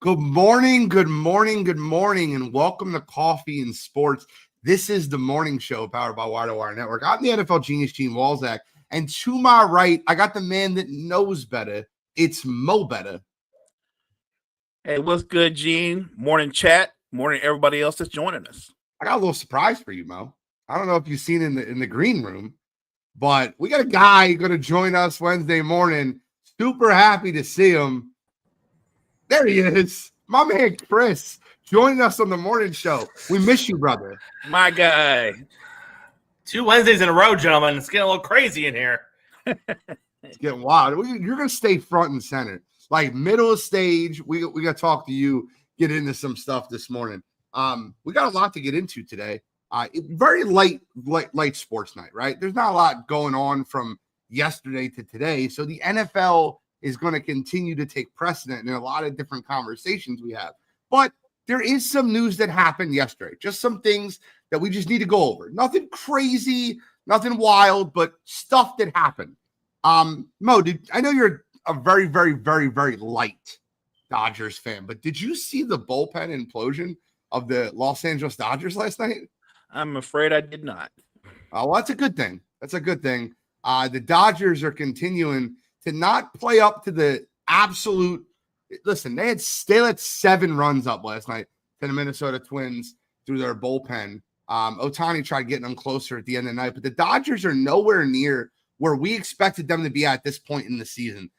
Good morning, good morning, good morning, and welcome to Coffee and Sports. This is the morning show powered by Wire to Wire Network. I'm the NFL genius, Gene Walzak, and to my right, I got the man that knows better. It's Mo Better. Hey, what's good, Gene? Morning, chat. Morning, everybody else that's joining us. I got a little surprise for you, Mo. I don't know if you've seen in the green room, but we got a guy going to join us Wednesday morning. Super happy to see him. There he is, my man Chris, joining us on the morning show. We miss you, brother. My guy. 2 Wednesdays in a row, gentlemen. It's getting a little crazy in here. It's getting wild. You're going to stay front and center. Like middle of stage, we got to talk to you, get into some stuff this morning. We got a lot to get into today. Very light sports night, right? There's not a lot going on from yesterday to today. So the NFL is going to continue to take precedent in a lot of different conversations we have. But there is some news that happened yesterday, just some things that we just need to go over. Nothing crazy, nothing wild, but stuff that happened. Mo, I know you're a very, very, very, very light Dodgers fan, but did you see the bullpen implosion of the Los Angeles Dodgers last night? I'm afraid I did not. Well, that's a good thing. That's a good thing. The Dodgers are continuing to not play up to the absolute. Listen, they had 7 runs up last night to the Minnesota Twins through their bullpen. Ohtani tried getting them closer at the end of the night, but the Dodgers are nowhere near where we expected them to be at this point in the season.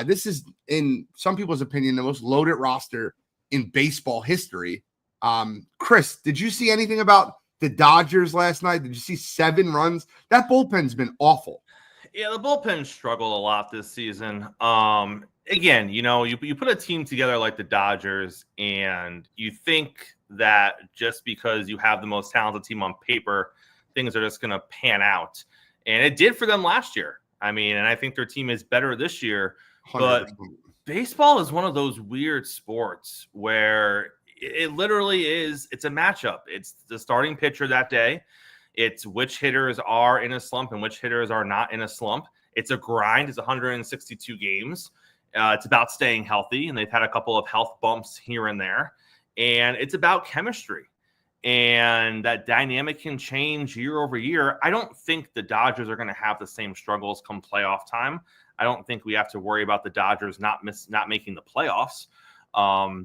This is, in some people's opinion, the most loaded roster in baseball history. Chris, did you see anything about the Dodgers last night? Did you see 7 runs? That bullpen's been awful. Yeah, the bullpen struggled a lot this season. Again, you put a team together like the Dodgers, and you think that just because you have the most talented team on paper, things are just going to pan out. And it did for them last year. I mean, and I think their team is better this year. 100%. But baseball is one of those weird sports where it literally is. It's a matchup. It's the starting pitcher that day. It's which hitters are in a slump and which hitters are not in a slump. It's a grind. It's 162 games. It's about staying healthy, and they've had a couple of health bumps here and there. And it's about chemistry. And that dynamic can change year over year. I don't think the Dodgers are going to have the same struggles come playoff time. I don't think we have to worry about the Dodgers not making the playoffs.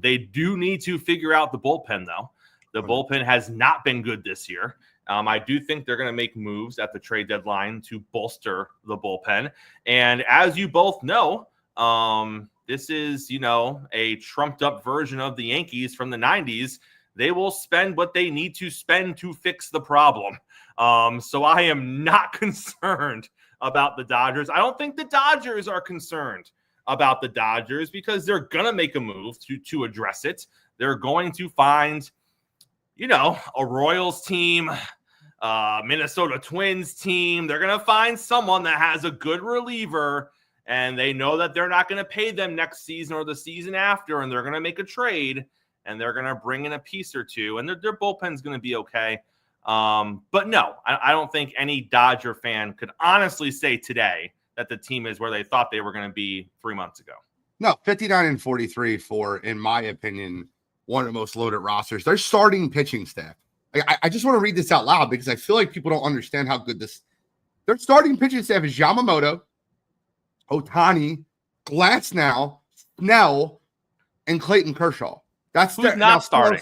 They do need to figure out the bullpen, though. The bullpen has not been good this year. I do think they're going to make moves at the trade deadline to bolster the bullpen. And as you both know, this is, a trumped up version of the Yankees from the 90s. They will spend what they need to spend to fix the problem. So I am not concerned about the Dodgers. I don't think the Dodgers are concerned about the Dodgers because they're going to make a move to address it. They're going to find, a Royals team, Minnesota Twins team. They're going to find someone that has a good reliever, and they know that they're not going to pay them next season or the season after, and they're going to make a trade, and they're going to bring in a piece or two, and their bullpen's going to be okay. But no, I don't think any Dodger fan could honestly say today that the team is where they thought they were going to be 3 months ago. No, 59-43 for, in my opinion, one of the most loaded rosters. Their starting pitching staff. I just want to read this out loud because I feel like people don't understand how good this. Their starting pitching staff is Yamamoto, Ohtani, Glasnow, Snell, and Clayton Kershaw. That's who's not starting.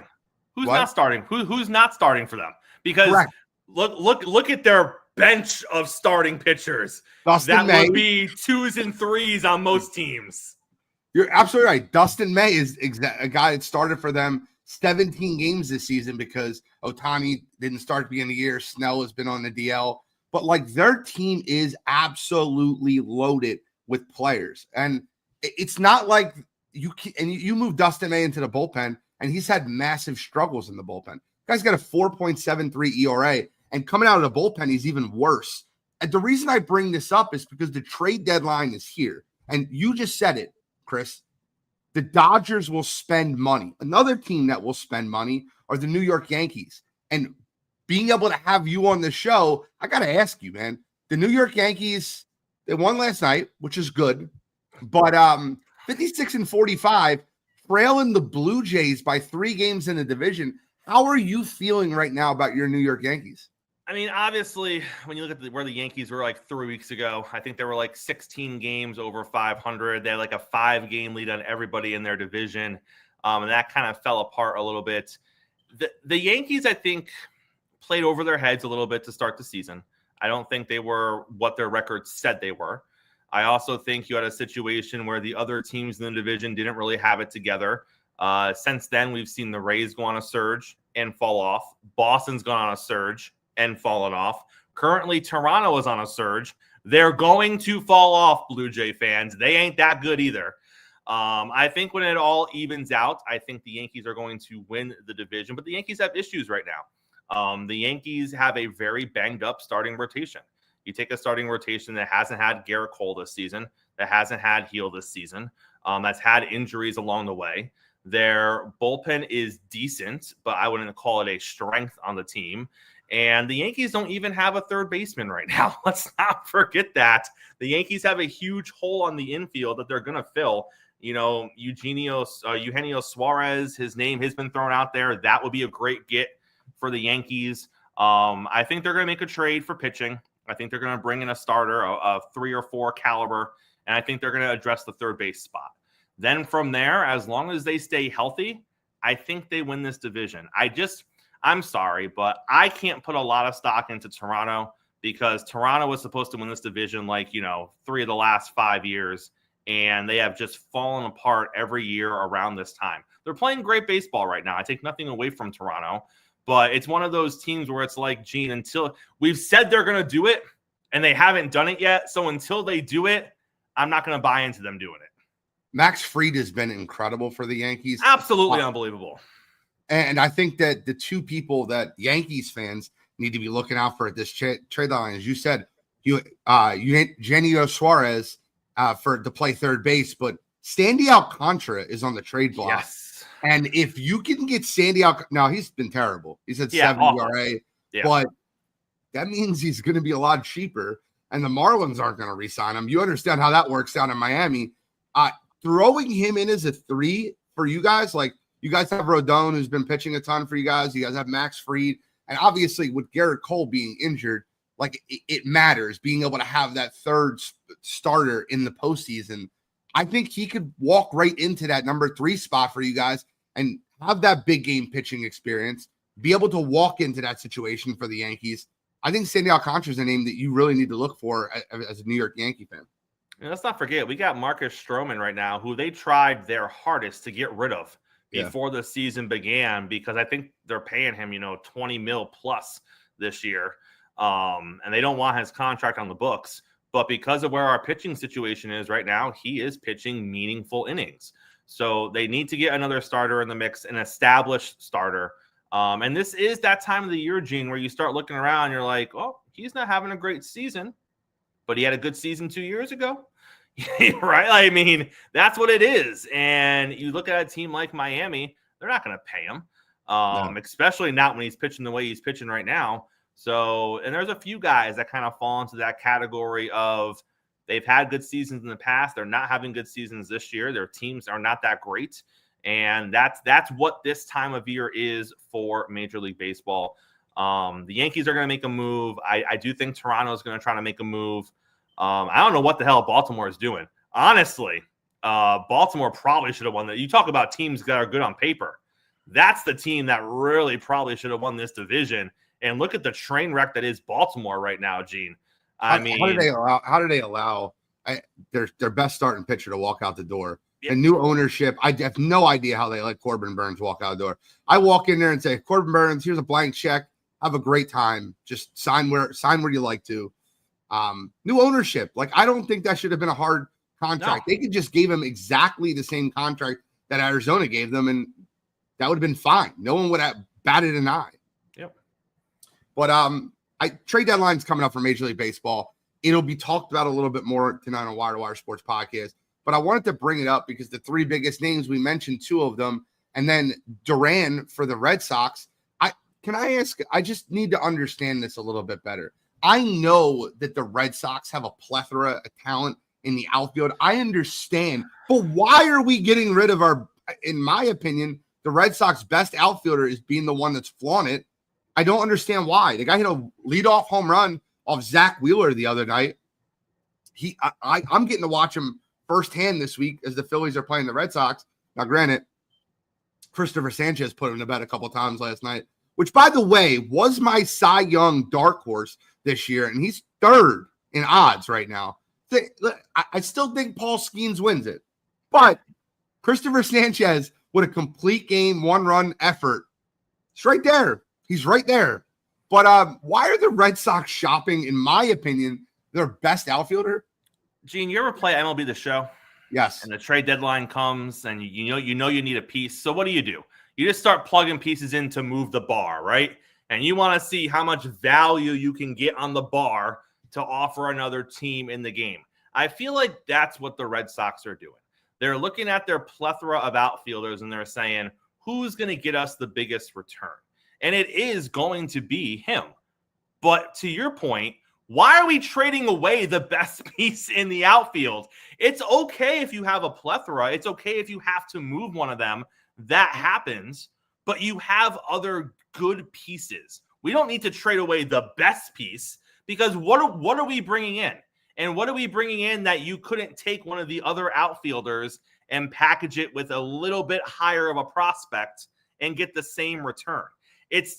Who's not starting? Who's not starting for them? Because look at their bench of starting pitchers. Dustin May would be 2s and 3s on most teams. You're absolutely right. Dustin May is a guy that started for them 17 games this season because Ohtani didn't start at the beginning of the year. Snell has been on the DL. But, their team is absolutely loaded with players. And it's not like you move Dustin May into the bullpen, and he's had massive struggles in the bullpen. Guy's got a 4.73 ERA, and coming out of the bullpen, he's even worse. And the reason I bring this up is because the trade deadline is here. And you just said it, Chris. The Dodgers will spend money. Another team that will spend money are the New York Yankees. And being able to have you on the show, I got to ask you, man. The New York Yankees, they won last night, which is good. But 56-45, trailing the Blue Jays by 3 games in the division. How are you feeling right now about your New York Yankees? I mean, obviously, when you look at where the Yankees were like 3 weeks ago, I think they were like 16 games over 500. They had like a 5-game lead on everybody in their division, and that kind of fell apart a little bit. The Yankees, I think, played over their heads a little bit to start the season. I don't think they were what their record said they were. I also think you had a situation where the other teams in the division didn't really have it together. Since then, we've seen the Rays go on a surge and fall off. Boston's gone on a surge and fallen off. Currently, Toronto is on a surge. They're going to fall off, Blue Jay fans. They ain't that good either. I think when it all evens out, I think the Yankees are going to win the division, but the Yankees have issues right now. The Yankees have a very banged up starting rotation. You take a starting rotation that hasn't had Garrett Cole this season, that hasn't had Heel this season, that's had injuries along the way. Their bullpen is decent, but I wouldn't call it a strength on the team. And the Yankees don't even have a third baseman right now. Let's not forget that. The Yankees have a huge hole on the infield that they're going to fill. You know, Eugenio Suarez, his name has been thrown out there. That would be a great get for the Yankees. I think they're going to make a trade for pitching. I think they're going to bring in a starter, a 3 or 4 caliber, and I think they're going to address the third base spot. Then from there, as long as they stay healthy, I think they win this division. I'm sorry, but I can't put a lot of stock into Toronto because Toronto was supposed to win this division 3 of the last 5 years, and they have just fallen apart every year around this time. They're playing great baseball right now. I take nothing away from Toronto, but it's one of those teams where it's like, Gene, until we've said they're going to do it, and they haven't done it yet, so until they do it, I'm not going to buy into them doing it. Max Fried has been incredible for the Yankees. Absolutely unbelievable. And I think that the 2 people that Yankees fans need to be looking out for at this trade line, as you said, Eugenio Suarez to play third base, but Sandy Alcantara is on the trade block. Yes. And if you can get Sandy Alcantara, now he's been terrible. He's at 7 ERA, but that means he's going to be a lot cheaper, and the Marlins aren't going to re-sign him. You understand how that works down in Miami. Throwing him in as a 3 for you guys, like you guys have Rodon, who's been pitching a ton for you guys. You guys have Max Fried. And obviously with Garrett Cole being injured, like it matters being able to have that third starter in the postseason. I think he could walk right into that number 3 spot for you guys and have that big game pitching experience, be able to walk into that situation for the Yankees. I think Sandy Alcantara is a name that you really need to look for as a New York Yankee fan. And let's not forget, we got Marcus Stroman right now, who they tried their hardest to get rid of before the season began, because I think they're paying him, $20 million plus this year. And they don't want his contract on the books. But because of where our pitching situation is right now, he is pitching meaningful innings. So they need to get another starter in the mix, an established starter. And this is that time of the year, Gene, where you start looking around, you're like, oh, he's not having a great season, but he had a good season 2 years ago. Right? I mean, that's what it is. And you look at a team like Miami, they're not going to pay him, especially not when he's pitching the way he's pitching right now. So, and there's a few guys that kind of fall into that category of they've had good seasons in the past. They're not having good seasons this year. Their teams are not that great. And that's what this time of year is for Major League Baseball. The Yankees are going to make a move. I do think Toronto is going to try to make a move. I don't know what the hell Baltimore is doing. Honestly, Baltimore probably should have won that. You talk about teams that are good on paper. That's the team that really probably should have won this division. And look at the train wreck that is Baltimore right now, Gene. How do they allow their best starting pitcher to walk out the door? And new ownership. I have no idea how they let Corbin Burns walk out the door. I walk in there and say, Corbin Burns, here's a blank check. Have a great time. Just sign where you like to. New ownership. Like, I don't think that should have been a hard contract. No. They could just give him exactly the same contract that Arizona gave them, and that would have been fine. No one would have batted an eye. Yep. But trade deadline's coming up for Major League Baseball. It'll be talked about a little bit more tonight on Wire to Wire Sports Podcast. But I wanted to bring it up because the 3 biggest names, we mentioned 2 of them, and then Duran for the Red Sox. I just need to understand this a little bit better. I know that the Red Sox have a plethora of talent in the outfield. I understand, but why are we getting rid of our in my opinion, the Red Sox best outfielder is being the one that's flaunted it. I don't understand why. The guy hit a leadoff home run off Zach Wheeler the other night. I'm getting to watch him firsthand this week as the Phillies are playing the Red Sox. Now, granted, Christopher Sanchez put him to bed a couple times last night, which, by the way, was my Cy Young dark horse this year, and he's third in odds right now. I still think Paul Skeens wins it, but Christopher Sanchez with a complete game, 1-run effort, it's right there. He's right there. But why are the Red Sox shopping, in my opinion, their best outfielder? Gene, you ever play MLB The Show? Yes. And the trade deadline comes, and you know you need a piece. So what do? You just start plugging pieces in to move the bar, right? And you want to see how much value you can get on the bar to offer another team in the game. I feel like that's what the Red Sox are doing. They're looking at their plethora of outfielders, and they're saying, who's going to get us the biggest return? And it is going to be him. But to your point, why are we trading away the best piece in the outfield? It's okay if you have a plethora. It's okay if you have to move one of them. That happens. But you have other good pieces. We don't need to trade away the best piece, because what are we bringing in? And what are we bringing in that you couldn't take one of the other outfielders and package it with a little bit higher of a prospect and get the same return?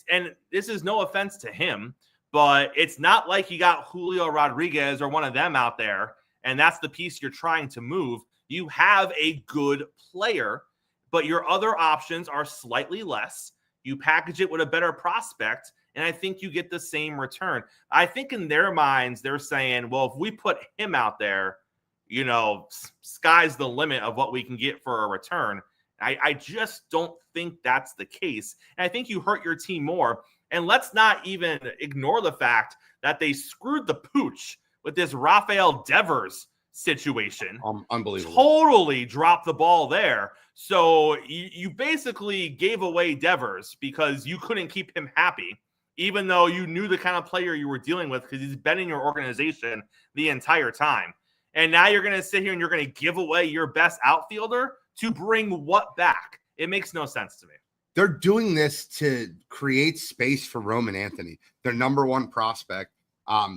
And this is no offense to him, but it's not like you got Julio Rodriguez or one of them out there, and that's the piece you're trying to move. You have a good player, but your other options are slightly less. You package it with a better prospect, and I think you get the same return. I think in their minds, they're saying, well, if we put him out there, sky's the limit of what we can get for a return. I just don't think that's the case. And I think you hurt your team more. And let's not even ignore the fact that they screwed the pooch with this Rafael Devers situation. Unbelievable. Totally dropped the ball there. So you basically gave away Devers because you couldn't keep him happy, even though you knew the kind of player you were dealing with, because he's been in your organization the entire time. And now you're going to sit here and you're going to give away your best outfielder to bring what back? It makes no sense to me. They're doing this to create space for Roman Anthony, their number one prospect.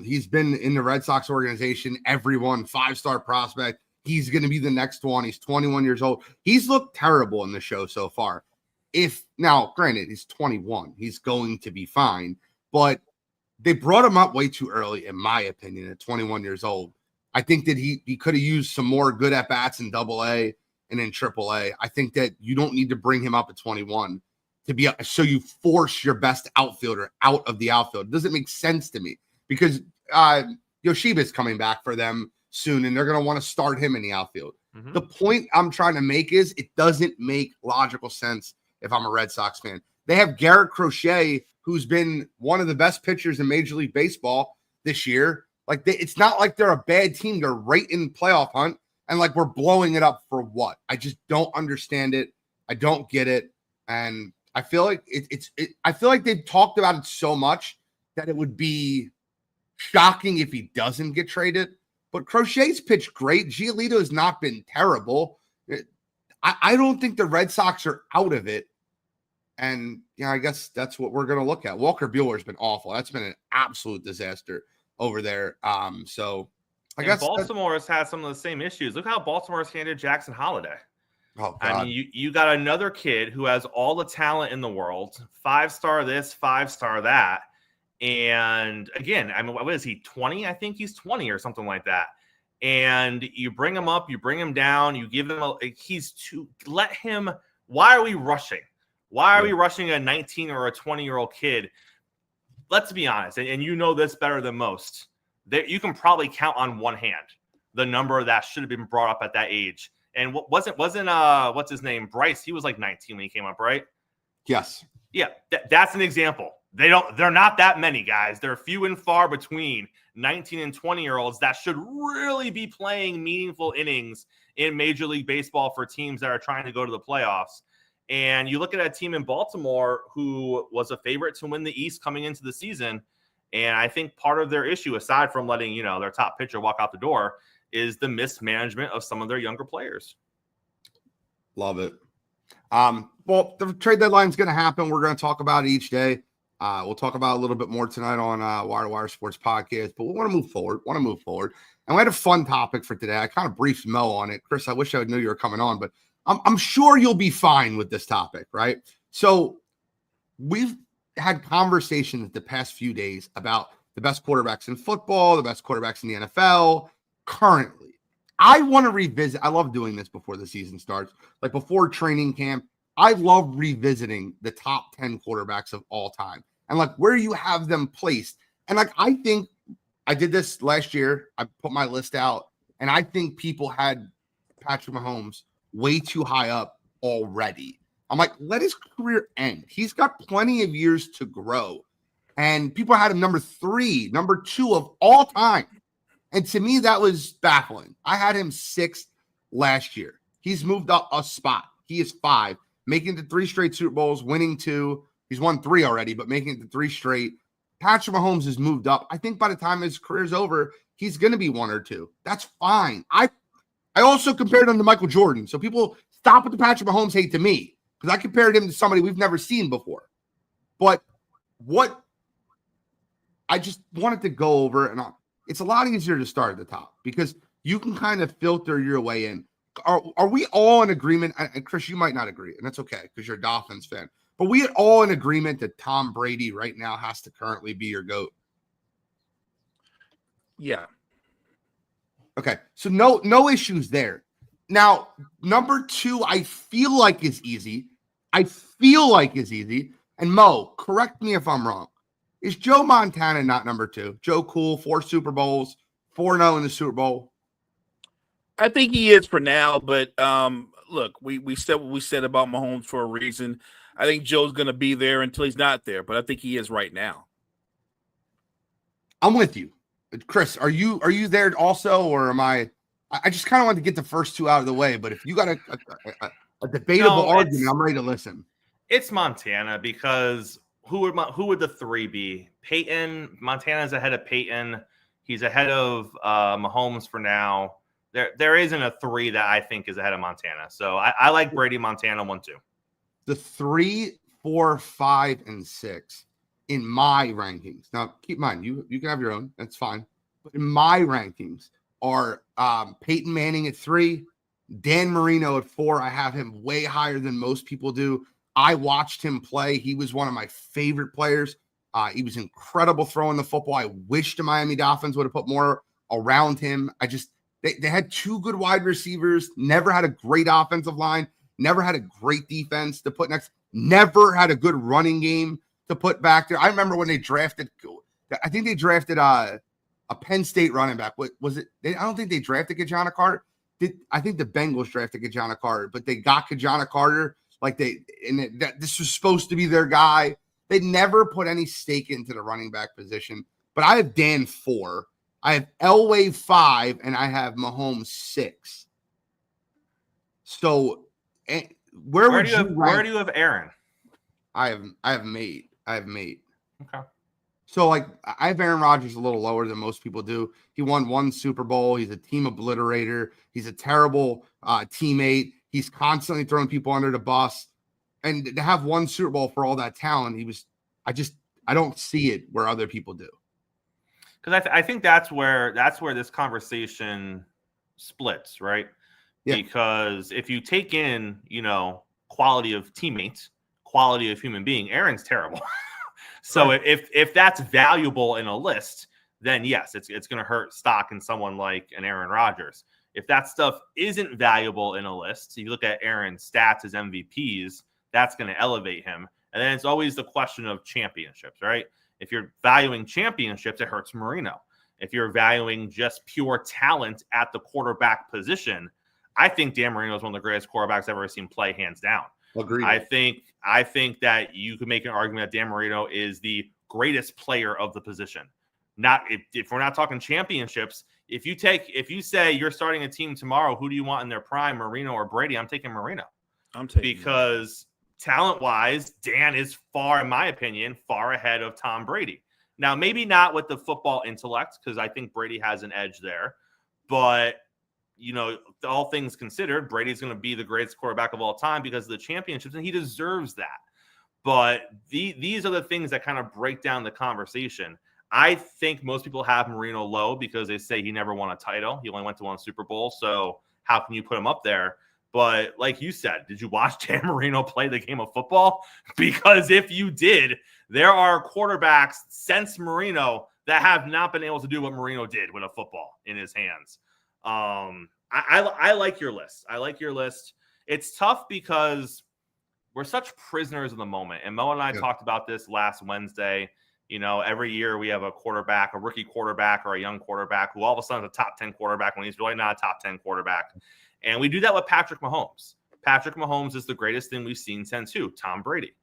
He's been in the Red Sox organization, everyone, 5-star prospect. He's going to be the next one. He's 21 years old. He's looked terrible in the show so far. Now, granted, he's 21. He's going to be fine. But they brought him up way too early, in my opinion, at 21 years old. I think that he could have used some more good at-bats in AA and in AAA. I think that you don't need to bring him up at 21 to be so you force your best outfielder out of the outfield. It doesn't make sense to me, because Yoshiba's coming back for them soon, and they're going to want to start him in the outfield. Mm-hmm. The point I'm trying to make is it doesn't make logical sense if I'm a Red Sox fan. They have Garrett Crochet, who's been one of the best pitchers in Major League Baseball this year. It's not like they're a bad team. They're right in playoff hunt, and we're blowing it up for what? I just don't understand it. I don't get it, and I feel like I feel like they've talked about it so much that it would be shocking if he doesn't get traded. But Crochet's pitched great. Giolito has not been terrible. I don't think the Red Sox are out of it. And I guess that's what we're going to look at. Walker Buehler's been awful. That's been an absolute disaster over there. So I guess Baltimore has had some of the same issues. Look how Baltimore's handed Jackson Holiday. Oh, God. I mean, you got another kid who has all the talent in the world, 5-star this, 5-star that. And again, I mean, what is he, 20? I think he's 20 or something like that. And you bring him up, you bring him down, you give him why are we rushing? Why are we rushing a 19 or a 20-year-old kid? Let's be honest, and you know this better than most. You can probably count on one hand the number that should have been brought up at that age. And wasn't what's his name, Bryce? He was like 19 when he came up, right? Yes. Yeah, that's an example. They're not that many, guys. They're few and far between 19 and 20-year-olds that should really be playing meaningful innings in Major League Baseball for teams that are trying to go to the playoffs. And you look at a team in Baltimore who was a favorite to win the East coming into the season. And I think part of their issue, aside from letting, their top pitcher walk out the door, is the mismanagement of some of their younger players. Love it. Well, the trade deadline is going to happen. We're going to talk about it each day. We'll talk about it a little bit more tonight on Wire to Wire Sports Podcast, but we want to move forward. And we had a fun topic for today. I kind of briefed Mo on it. Chris, I wish I knew you were coming on, but I'm sure you'll be fine with this topic, right? So we've had conversations the past few days about the best quarterbacks in football, the best quarterbacks in the NFL currently. I want to revisit. I love doing this before the season starts, like before training camp. I love revisiting the top 10 quarterbacks of all time and like where you have them placed. And like, I think I did this last year. I put my list out and I think people had Patrick Mahomes way too high up already. I'm like, let his career end. He's got plenty of years to grow. And people had him number 3, number 2 of all time. And to me, that was baffling. I had him 6th last year. He's moved up a spot. He is 5, making it to 3 straight Super Bowls, winning 2. He's won 3 already, but making it to 3 straight. Patrick Mahomes has moved up. I think by the time his career's over, he's going to be 1 or 2. That's fine. I also compared him to Michael Jordan. So people stop with the Patrick Mahomes hate to me because I compared him to somebody we've never seen before. But what I just wanted to go over, and it's a lot easier to start at the top because you can kind of filter your way in. Are we all in agreement? And Chris, you might not agree, and that's okay because you're a Dolphins fan. But we are all in agreement that Tom Brady right now has to currently be your GOAT. Yeah. Okay, so no issues there. Now, number 2, I feel like is easy. And Mo, correct me if I'm wrong. Is Joe Montana not number 2? Joe Cool, 4 Super Bowls, 4-0 in the Super Bowl. I think he is for now, but look, we said what we said about Mahomes for a reason. I think Joe's going to be there until he's not there, but I think he is right now. I'm with you. Chris, are you there also, or am I just kind of want to get the first 2 out of the way, but if you got a debatable argument, I'm ready to listen. It's Montana because who would the 3 be? Peyton. Montana's ahead of Peyton. He's ahead of Mahomes for now. There isn't a 3 that I think is ahead of Montana. So I like Brady, Montana 1-2. The 3, 4, 5, and 6 in my rankings. Now, keep in mind, you can have your own. That's fine. But in my rankings are Peyton Manning at 3, Dan Marino at 4. I have him way higher than most people do. I watched him play. He was one of my favorite players. He was incredible throwing the football. I wish the Miami Dolphins would have put more around him. They had 2 good wide receivers, never had a great offensive line, never had a great defense to put next, never had a good running game to put back there. I remember when they drafted, I think they drafted a Penn State running back. What was it? I don't think they drafted Kajana Carter. I think the Bengals drafted Kajana Carter, but they got Kajana Carter. This was supposed to be their guy. They never put any stake into the running back position. But I have Dan 4. I have Elway 5, and I have Mahomes 6. So where do you have Aaron? I have Mate. Okay. So like I have Aaron Rodgers a little lower than most people do. He won 1 Super Bowl. He's a team obliterator. He's a terrible teammate. He's constantly throwing people under the bus. And to have 1 Super Bowl for all that talent, I don't see it where other people do. Because I think that's where this conversation splits, right? Yeah. Because if you take in, quality of teammates, quality of human being, Aaron's terrible. So right. if that's valuable in a list, then yes, it's going to hurt stock in someone like an Aaron Rodgers. If that stuff isn't valuable in a list, so you look at Aaron's stats as MVPs, that's going to elevate him. And then it's always the question of championships, right? If you're valuing championships, it hurts Marino. If you're valuing just pure talent at the quarterback position, I think Dan Marino is one of the greatest quarterbacks I've ever seen play, hands down. Agreed. I think that you could make an argument that Dan Marino is the greatest player of the position. Not if we're not talking championships. If you say you're starting a team tomorrow, who do you want in their prime, Marino or Brady? I'm taking Marino. Because talent-wise, Dan is in my opinion, far ahead of Tom Brady. Now, maybe not with the football intellect, because I think Brady has an edge there. But all things considered, Brady's going to be the greatest quarterback of all time because of the championships, and he deserves that. But these are the things that kind of break down the conversation. I think most people have Marino low because they say he never won a title. He only went to one Super Bowl. So how can you put him up there? But like you said, did you watch Dan Marino play the game of football? Because if you did, there are quarterbacks since Marino that have not been able to do what Marino did with a football in his hands. I like your list. I like your list. It's tough because we're such prisoners of the moment. And Mo and I talked about this last Wednesday. Every year we have a quarterback, a rookie quarterback or a young quarterback who all of a sudden is a top 10 quarterback when he's really not a top 10 quarterback. And we do that with Patrick Mahomes. Patrick Mahomes is the greatest thing we've seen since who? Tom Brady.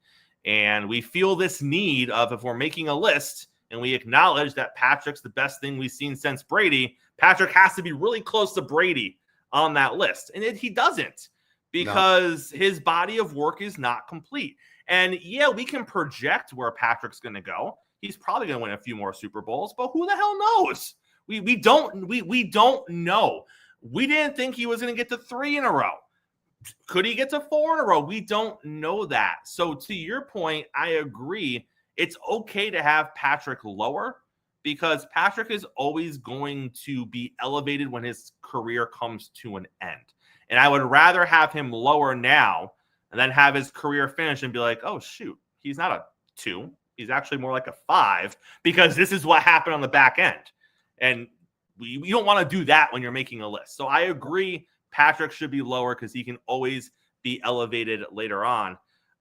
And we feel this need of, if we're making a list and we acknowledge that Patrick's the best thing we've seen since Brady, Patrick has to be really close to Brady on that list. And he doesn't, because his body of work is not complete. And yeah, we can project where Patrick's going to go. He's probably going to win a few more Super Bowls, but who the hell knows? We don't know. We didn't think he was going to get to 3 in a row. Could he get to 4 in a row? We don't know that. So to your point, I agree. It's okay to have Patrick lower because Patrick is always going to be elevated when his career comes to an end. And I would rather have him lower now and then have his career finish and be like, oh, shoot, he's not a 2. He's actually more like a 5 because this is what happened on the back end. And you don't want to do that when you're making a list. So I agree Patrick should be lower because he can always be elevated later on.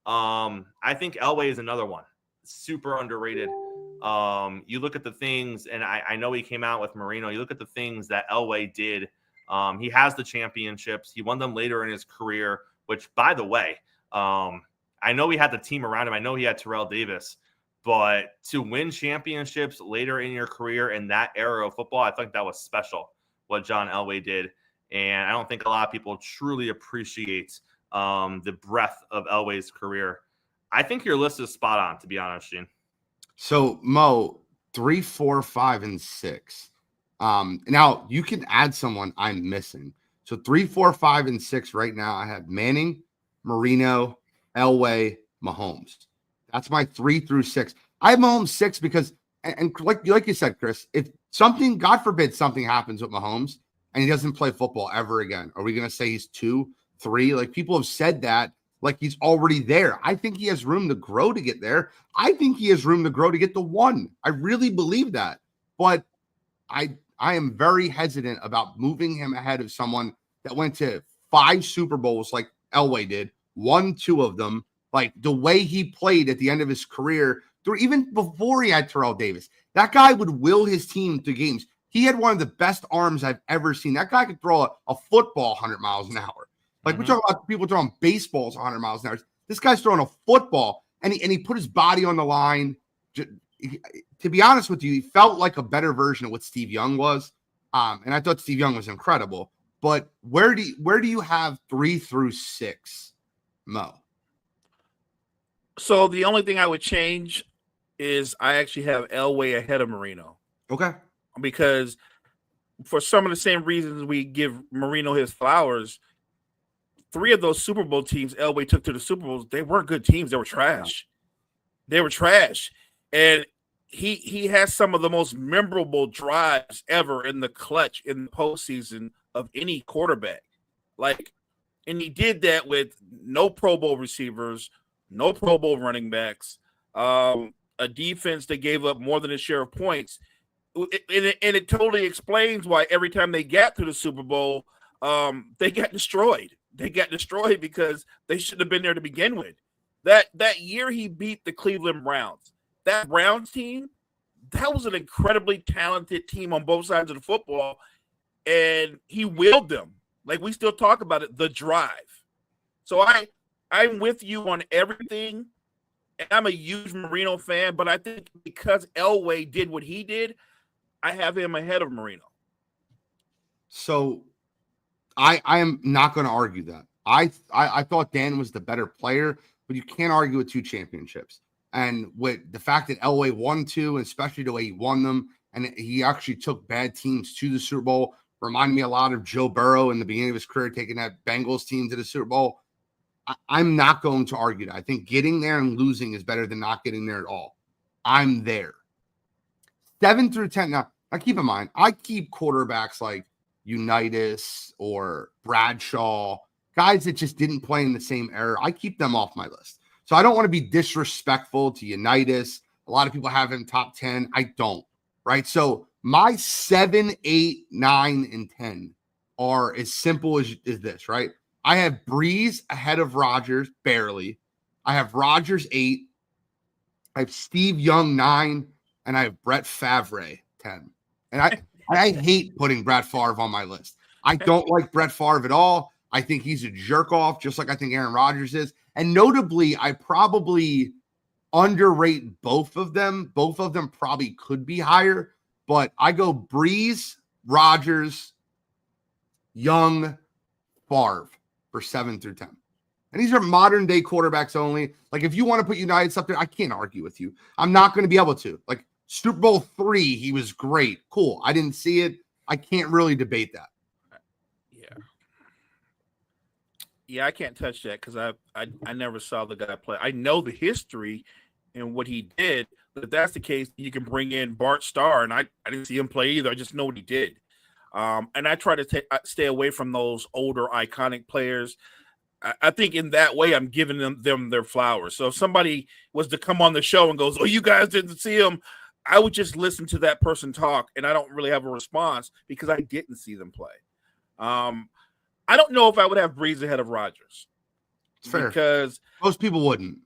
I think Elway is another one. Super underrated. You look at the things, and I know he came out with Marino. You look at the things that Elway did. He has the championships. He won them later in his career, which, by the way, I know he had the team around him. I know he had Terrell Davis. But to win championships later in your career in that era of football, I think that was special, what John Elway did. And I don't think a lot of people truly appreciate the breadth of Elway's career. I think your list is spot on, to be honest, Gene. So, Mo, 3, 4, 5, and 6. Now, you can add someone I'm missing. So 3, 4, 5, and 6 right now, I have Manning, Marino, Elway, Mahomes. That's my 3 through 6. I have Mahomes 6 because, and like you said, Chris, if something, God forbid, something happens with Mahomes and he doesn't play football ever again, are we going to say he's 2, 3? Like, people have said that like he's already there. I think he has room to grow to get there. I think he has room to grow to get to 1. I really believe that. But I am very hesitant about moving him ahead of someone that went to 5 Super Bowls like Elway did, won 2 of them. Like the way he played at the end of his career, even before he had Terrell Davis, that guy would will his team to games. He had one of the best arms I've ever seen. That guy could throw a football 100 miles an hour. Like we talk about people throwing baseballs 100 miles an hour. This guy's throwing a football, and he put his body on the line. To be honest with you, he felt like a better version of what Steve Young was. And I thought Steve Young was incredible. But where do you have 3 through 6, Mo? So the only thing I would change is I actually have Elway ahead of Marino. Okay. Because for some of the same reasons we give Marino his flowers, 3 of those Super Bowl teams Elway took to the Super Bowls, they weren't good teams. They were trash. They were trash. And he has some of the most memorable drives ever in the clutch in the postseason of any quarterback. And he did that with no Pro Bowl receivers, no Pro Bowl running backs, a defense that gave up more than a share of points. And it totally explains why every time they got to the Super Bowl, they got destroyed. They got destroyed because they shouldn't have been there to begin with. That year he beat the Cleveland Browns. That Browns team, that was an incredibly talented team on both sides of the football, and he willed them. Like, we still talk about it, the drive. So I'm with you on everything, and I'm a huge Marino fan, but I think because Elway did what he did, I have him ahead of Marino. So I am not going to argue that. I thought Dan was the better player, but you can't argue with 2 championships. And with the fact that Elway won 2, and especially the way he won them, and he actually took bad teams to the Super Bowl, Reminded me a lot of Joe Burrow in the beginning of his career, taking that Bengals team to the Super Bowl. I'm not going to argue that. I think getting there and losing is better than not getting there at all. I'm there. 7 through 10. Now keep in mind, I keep quarterbacks like Unitas or Bradshaw, guys that just didn't play in the same era. I keep them off my list. So I don't want to be disrespectful to Unitas. A lot of people have him top 10. I don't, right? So my 7, 8, 9, and 10 are as simple as this, right? I have Brees ahead of Rodgers, barely. I have Rodgers 8. I have Steve Young 9, and I have Brett Favre 10. And I hate putting Brett Favre on my list. I don't like Brett Favre at all. I think he's a jerk off, just like I think Aaron Rodgers is. And notably, I probably underrate both of them. Both of them probably could be higher, but I go Brees, Rodgers, Young, Favre for 7 through 10. And these are modern day quarterbacks only. Like, if you want to put United up there, I can't argue with you. I'm not going to be able to. Like, Super Bowl III, he was great. Cool. I didn't see it. I can't really debate that. Yeah, I can't touch that because I never saw the guy play. I know the history and what he did, but if that's the case, you can bring in Bart Starr, and I didn't see him play either. I just know what he did. And I try to stay away from those older iconic players. I think in that way, I'm giving them their flowers. So if somebody was to come on the show and goes, "Oh, you guys didn't see him," I would just listen to that person talk, and I don't really have a response because I didn't see them play. I don't know if I would have Brees ahead of Rodgers. Fair. Because most people wouldn't.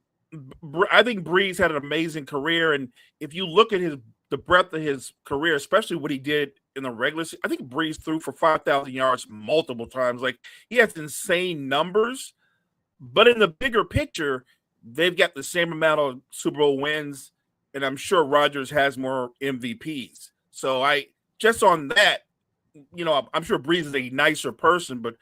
I think Brees had an amazing career, and if you look at the breadth of his career, especially what he did in the regular season, I think Brees threw for 5,000 yards multiple times. Like, he has insane numbers, but in the bigger picture, they've got the same amount of Super Bowl wins, and I'm sure Rodgers has more MVPs. So just on that, I'm sure Brees is a nicer person, but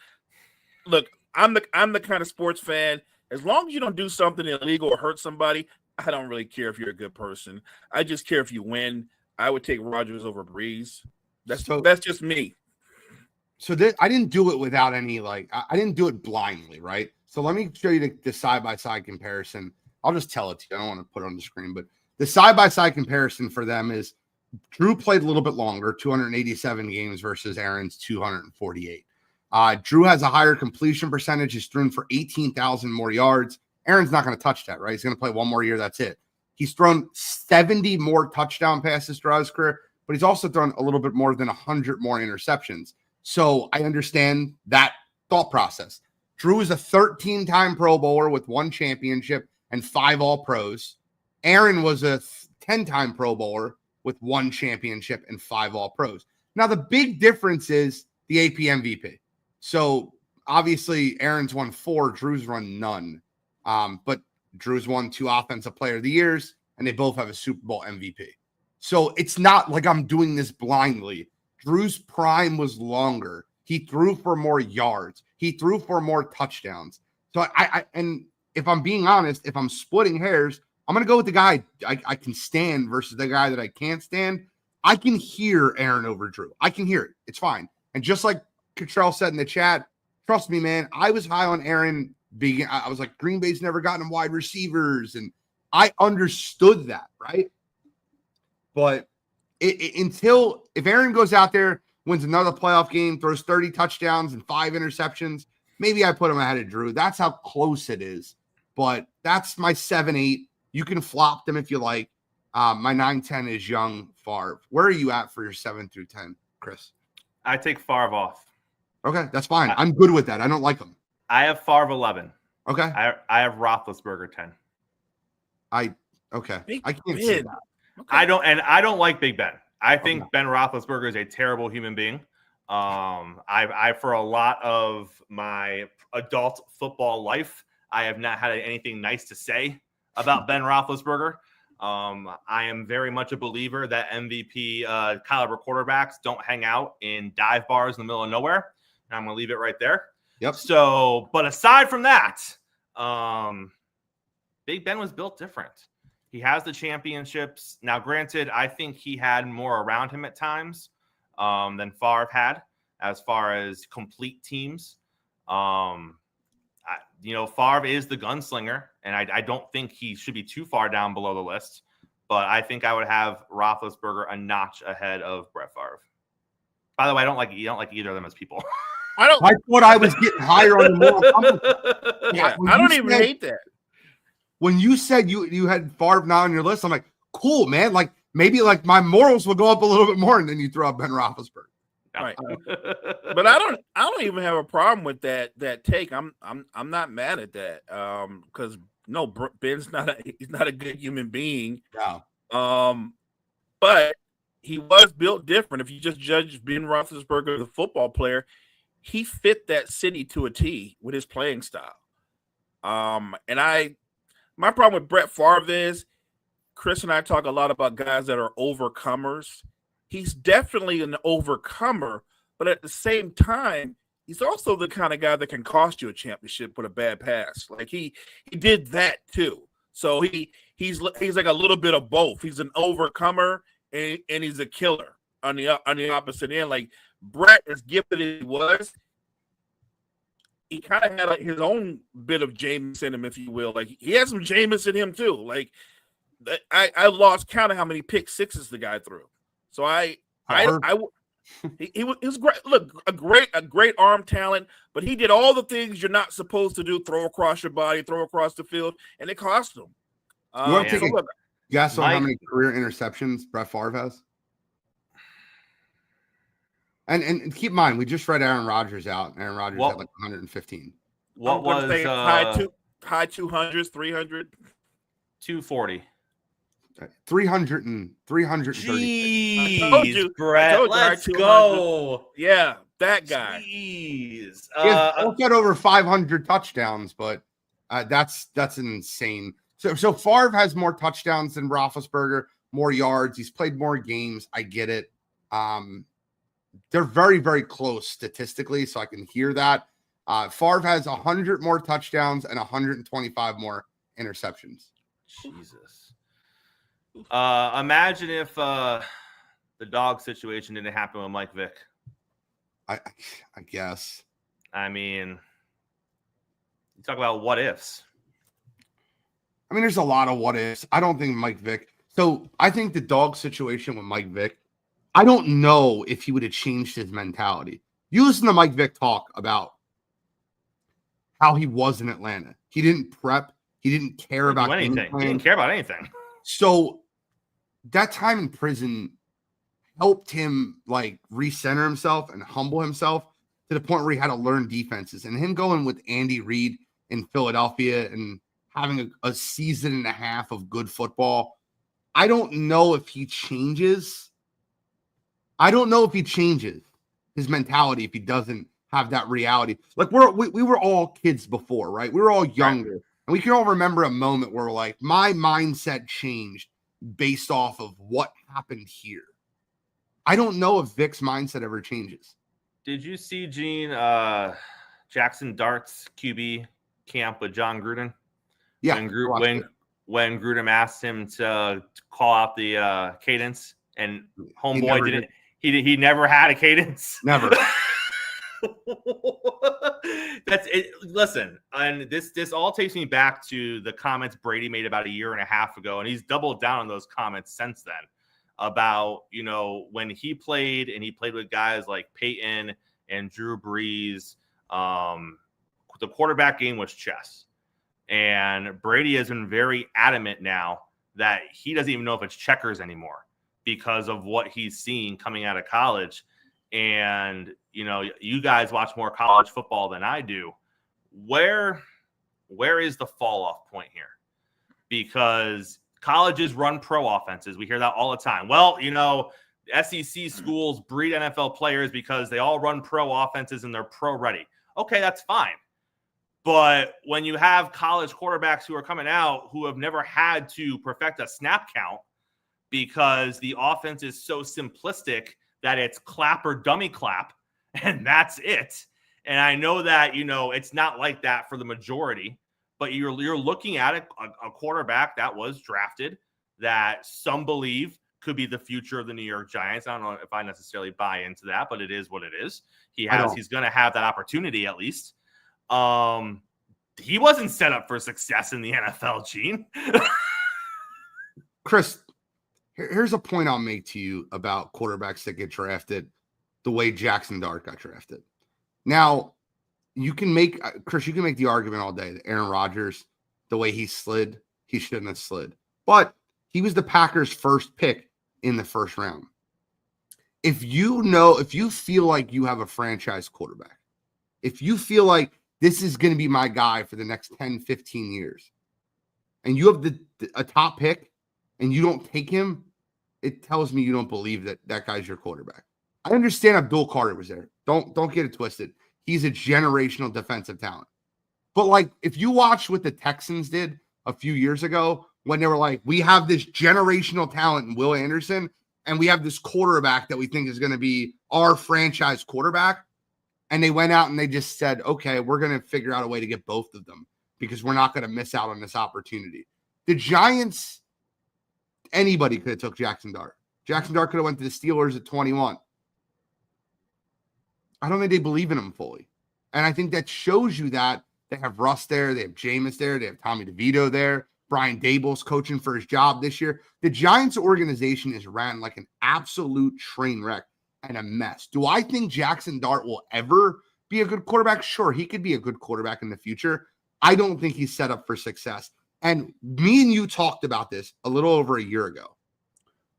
look, I'm the kind of sports fan. As long as you don't do something illegal or hurt somebody, I don't really care if you're a good person. I just care if you win. I would take Rodgers over Brees. That's just me. So I didn't do it without any, I didn't do it blindly, right? So let me show you the side-by-side comparison. I'll just tell it to you. I don't want to put it on the screen, but the side-by-side comparison for them is Drew played a little bit longer, 287 games versus Aaron's 248. Drew has a higher completion percentage. He's thrown for 18,000 more yards. Aaron's not going to touch that, right? He's going to play one more year. That's it. He's thrown 70 more touchdown passes throughout his career, but he's also thrown a little bit more than 100 more interceptions. So I understand that thought process. Drew is a 13-time Pro Bowler with 1 championship and 5 All-Pros. Aaron was a 10-time Pro Bowler with 1 championship and 5 All-Pros. Now, the big difference is the AP MVP. So obviously, Aaron's won 4, Drew's won none. But Drew's won 2 Offensive Player of the Years, and they both have a Super Bowl MVP. So it's not like I'm doing this blindly. Drew's prime was longer. He threw for more yards. He threw for more touchdowns. So and if I'm being honest, if I'm splitting hairs, I'm going to go with the guy I can stand versus the guy that I can't stand. I can hear Aaron over Drew. I can hear it. It's fine. And just like Cottrell said in the chat, trust me, man, I was high on Aaron. I was like, Green Bay's never gotten him wide receivers. And I understood that, right? But if Aaron goes out there, wins another playoff game, throws 30 touchdowns and 5 interceptions, maybe I put him ahead of Drew. That's how close it is. But that's my 7-8. You can flop them if you like. My 9-10 is Young, Favre. Where are you at for your 7 through 10, Chris? I take Favre off. Okay, that's fine. I'm good with that. I don't like him. I have Favre 11. Okay. I have Roethlisberger 10. I can't say that. Okay. I don't like Big Ben. I think Ben Roethlisberger is a terrible human being. I for a lot of my adult football life, I have not had anything nice to say about Ben Roethlisberger. I am very much a believer that MVP caliber quarterbacks don't hang out in dive bars in the middle of nowhere. And I'm going to leave it right there. Yep. So, but aside from that, Big Ben was built different. He has the championships. Now, granted, I think he had more around him at times than Favre had. as far as complete teams. Favre is the gunslinger, and I don't think he should be too far down below the list. But I think I would have Roethlisberger a notch ahead of Brett Favre. By the way, you don't like either of them as people. I thought I was getting higher on the moral. Yeah, I don't even hate that. When you said you had Favre now on your list, I'm like, cool, man. Like maybe like my morals will go up a little bit more, and then you throw out Ben Roethlisberger. Right. But I don't even have a problem with that take. I'm not mad at that. Because no, Ben's he's not a good human being. Yeah. But he was built different. If you just judge Ben Roethlisberger, the football player, he fit that city to a T with his playing style. My problem with Brett Favre is Chris and I talk a lot about guys that are overcomers. He's definitely an overcomer, but at the same time, he's also the kind of guy that can cost you a championship with a bad pass. Like he did that too. So he's like a little bit of both. He's an overcomer and he's a killer on the opposite end. Like Brett, as gifted as he was, he kind of had his own bit of Jameis in him, if you will. Like he had some Jameis in him too. Like I lost count of how many pick sixes the guy threw. So he was great. Look, a great arm talent, but he did all the things you're not supposed to do: throw across your body, throw across the field, and it cost him. You want to take a guess on how many career interceptions Brett Favre has? And keep in mind, we just read Aaron Rodgers out. Aaron Rodgers had like 115. What was high 200s, 300, 240. 330. Jeez, Brett, let's go. Yeah, that guy. Jeez. He'll get over 500 touchdowns, but that's insane. So Favre has more touchdowns than Roethlisberger, more yards. He's played more games. I get it. They're very, very close statistically, so I can hear that. Favre has 100 more touchdowns and 125 more interceptions. Jesus. Imagine if the dog situation didn't happen with Mike Vick. I guess. I mean, you talk about what ifs. I mean, there's a lot of what ifs. I don't think Mike Vick. So I think the dog situation with Mike Vick, I don't know if he would have changed his mentality. You listen to Mike Vick talk about how he was in Atlanta. He didn't prep. He didn't care about anything. He didn't care about anything. So that time in prison helped him like recenter himself and humble himself to the point where he had to learn defenses. And him going with Andy Reid in Philadelphia and having a season and a half of good football, I don't know if he changes. I don't know if he changes his mentality if he doesn't have that reality. Like we were all kids before, right? We were all younger. Right. And we can all remember a moment where like my mindset changed based off of what happened here. I don't know if Vic's mindset ever changes. Did you see Gene Jackson Dart's QB camp with John Gruden? Yeah. When Gruden asked him to call out the cadence, and homeboy didn't. He never had a cadence. Never. That's it. Listen, and this all takes me back to the comments Brady made about a year and a half ago, and he's doubled down on those comments since then about, when he played with guys like Peyton and Drew Brees. The quarterback game was chess, and Brady has been very adamant now that he doesn't even know if it's checkers anymore because of what he's seeing coming out of college. And, you guys watch more college football than I do. Where is the fall off point here? Because colleges run pro offenses. We hear that all the time. Well, SEC schools breed NFL players because they all run pro offenses and they're pro ready. Okay, that's fine. But when you have college quarterbacks who are coming out who have never had to perfect a snap count because the offense is so simplistic that it's clap or dummy clap, and that's it. And I know that, it's not like that for the majority, but you're looking at a quarterback that was drafted that some believe could be the future of the New York Giants. I don't know if I necessarily buy into that, but it is what it is. He's going to have that opportunity at least. He wasn't set up for success in the NFL, Gene. Chris, here's a point I'll make to you about quarterbacks that get drafted the way Jackson Dart got drafted. Now, you can make the argument all day that Aaron Rodgers, the way he slid, he shouldn't have slid. But he was the Packers' first pick in the first round. If you feel like you have a franchise quarterback, if you feel like this is going to be my guy for the next 10, 15 years, and you have a top pick and you don't take him, it tells me you don't believe that guy's your quarterback. I understand Abdul Carter was there. Don't get it twisted. He's a generational defensive talent. But like, if you watch what the Texans did a few years ago, when they were like, we have this generational talent in Will Anderson, and we have this quarterback that we think is going to be our franchise quarterback. And they went out and they just said, okay, we're going to figure out a way to get both of them because we're not going to miss out on this opportunity. The Giants, anybody could have took Jackson Dart. Jackson Dart could have went to the Steelers at 21. I don't think they believe in him fully. And I think that shows you that they have Russ there, they have Jameis there, they have Tommy DeVito there. Brian Daboll's coaching for his job this year. The Giants organization is ran like an absolute train wreck and a mess. Do I think Jackson Dart will ever be a good quarterback? Sure, he could be a good quarterback in the future. I don't think he's set up for success. And me and you talked about this a little over a year ago.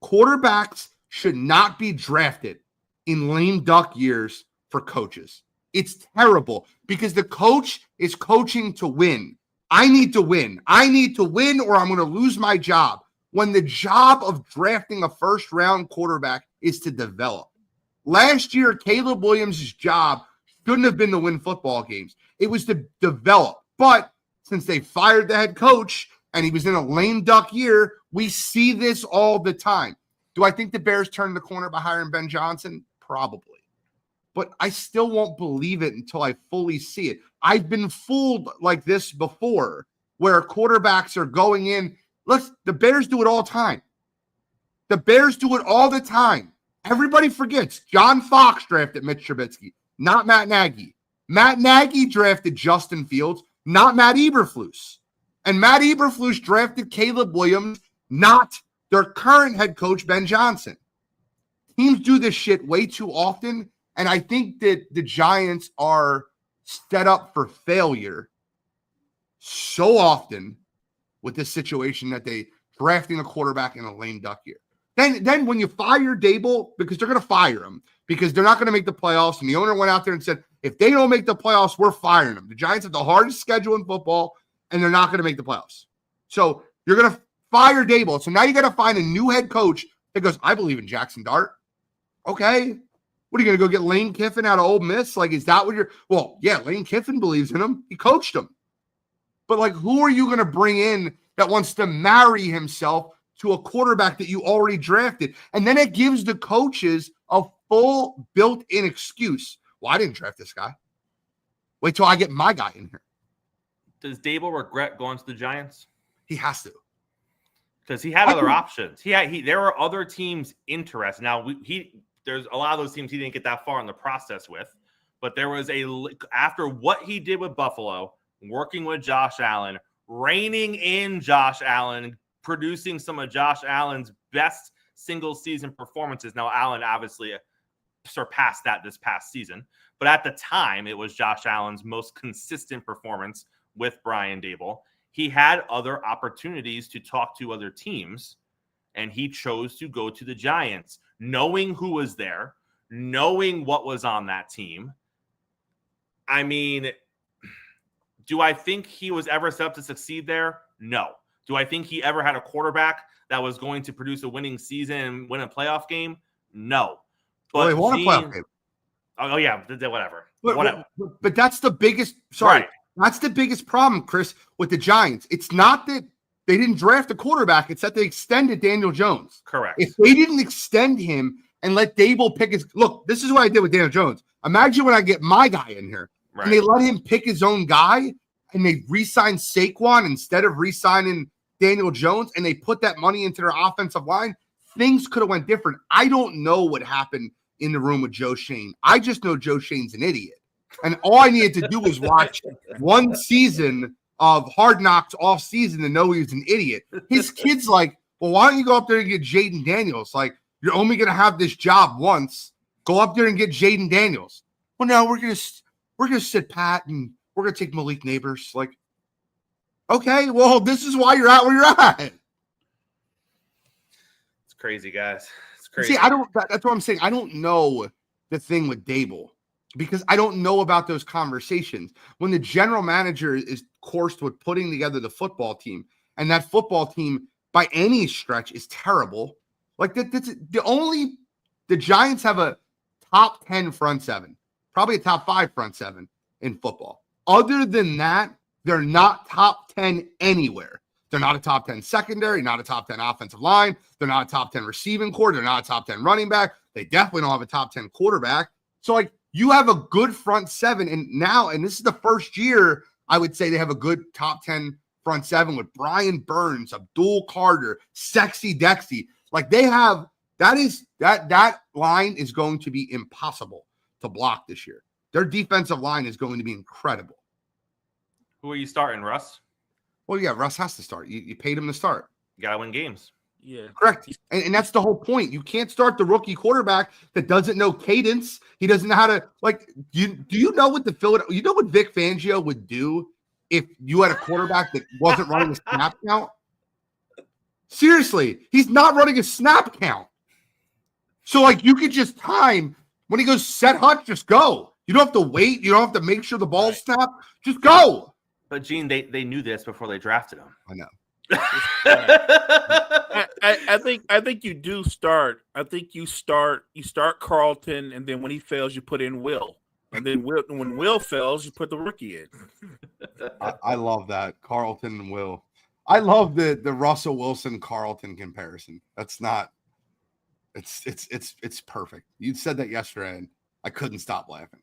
Quarterbacks should not be drafted in lame duck years for coaches. It's terrible because the coach is coaching to win. I need to win. I need to win or I'm going to lose my job. When the job of drafting a first-round quarterback is to develop. Last year, Caleb Williams' job shouldn't have been to win football games. It was to develop. But since they fired the head coach and he was in a lame duck year, we see this all the time. Do I think the Bears turned the corner by hiring Ben Johnson? Probably. But I still won't believe it until I fully see it. I've been fooled like this before where quarterbacks are going in. The Bears do it all the time. The Bears do it all the time. Everybody forgets John Fox drafted Mitch Trubisky, not Matt Nagy. Matt Nagy drafted Justin Fields, not Matt Eberflus. And Matt Eberflus drafted Caleb Williams, not their current head coach, Ben Johnson. Teams do this shit way too often. And I think that the Giants are set up for failure so often with this situation that they drafting a quarterback in a lame duck year. Then when you fire Daboll, because they're going to fire him, because they're not going to make the playoffs, and the owner went out there and said, if they don't make the playoffs, we're firing them. The Giants have the hardest schedule in football, and they're not going to make the playoffs. So you're going to fire Daboll. So now you got to find a new head coach that goes, I believe in Jackson Dart. Okay. What are you going to go get Lane Kiffin out of Ole Miss? Like, is that what you're – well, yeah, Lane Kiffin believes in him. He coached him. But, like, who are you going to bring in that wants to marry himself to a quarterback that you already drafted? And then it gives the coaches a full built-in excuse. Well, I didn't draft this guy. Wait till I get my guy in here. Does Daboll regret going to the Giants? He has to. Because he had other options. There were other teams interested. Now, there's a lot of those teams he didn't get that far in the process with, but there was after what he did with Buffalo, working with Josh Allen, reining in Josh Allen, producing some of Josh Allen's best single season performances. Now, Allen obviously surpassed that this past season, but at the time it was Josh Allen's most consistent performance with Brian Daboll. He had other opportunities to talk to other teams, and he chose to go to the Giants, knowing who was there, knowing what was on that team. I mean, do I think he was ever set up to succeed there? No. Do I think he ever had a quarterback that was going to produce a winning season and win a playoff game? No. But well, they won a playoff game. Oh, yeah, whatever. But that's the biggest – sorry. Right. That's the biggest problem, Chris, with the Giants. It's not that they didn't draft a quarterback. It's that they extended Daniel Jones. Correct. If they didn't extend him and let Daboll pick his – look, this is what I did with Daniel Jones. Imagine when I get my guy in here. Right. And they let him pick his own guy and they re-signed Saquon instead of re-signing Daniel Jones and they put that money into their offensive line. things could have went different. I don't know what happened in the room with Joe Shane. I just know Joe Shane's an idiot. And all I needed to do was watch one season of Hard Knocks off season to know he was an idiot. His kid's like, well, why don't you go up there and get Jaden Daniels? Like, you're only going to have this job once. Go up there and get Jaden Daniels. Well, no, we're gonna sit pat and we're gonna take Malik Neighbors. Like, okay, well, this is why you're at where you're at. It's crazy, guys. It's crazy. See, that's what I'm saying. I don't know the thing with Dable because I don't know about those conversations. When the general manager is coursed with putting together the football team, and that football team by any stretch is terrible. Like that's the Giants have a top 10 front seven, probably a top 5 front seven in football. Other than that, they're not top 10 anywhere. They're not a top 10 secondary, not a top 10 offensive line. They're not a top 10 receiving core. They're not a top 10 running back. They definitely don't have a top 10 quarterback. So, like, you have a good front seven. And this is the first year I would say they have a good top 10 front seven with Brian Burns, Abdul Carter, Sexy Dexy. Like, they have that line is going to be impossible to block this year. Their defensive line is going to be incredible. Who are you starting, Russ? Well, yeah, Russ has to start. You paid him to start. You got to win games. Yeah. Correct. And that's the whole point. You can't start the rookie quarterback that doesn't know cadence. He doesn't know how to, like, do you know what you know what Vic Fangio would do if you had a quarterback that wasn't running a snap count? Seriously, he's not running a snap count. So, like, you could just time when he goes set hut, just go. You don't have to wait. You don't have to make sure the ball's snapped. Just go. But Gene, they knew this before they drafted him. I know. I think you do start. I think you start Carlton, and then when he fails, you put in Will, and then when Will fails, you put the rookie in. I love that, Carlton and Will. I love the Russell Wilson Carlton comparison. That's not. It's perfect. You said that yesterday, and I couldn't stop laughing.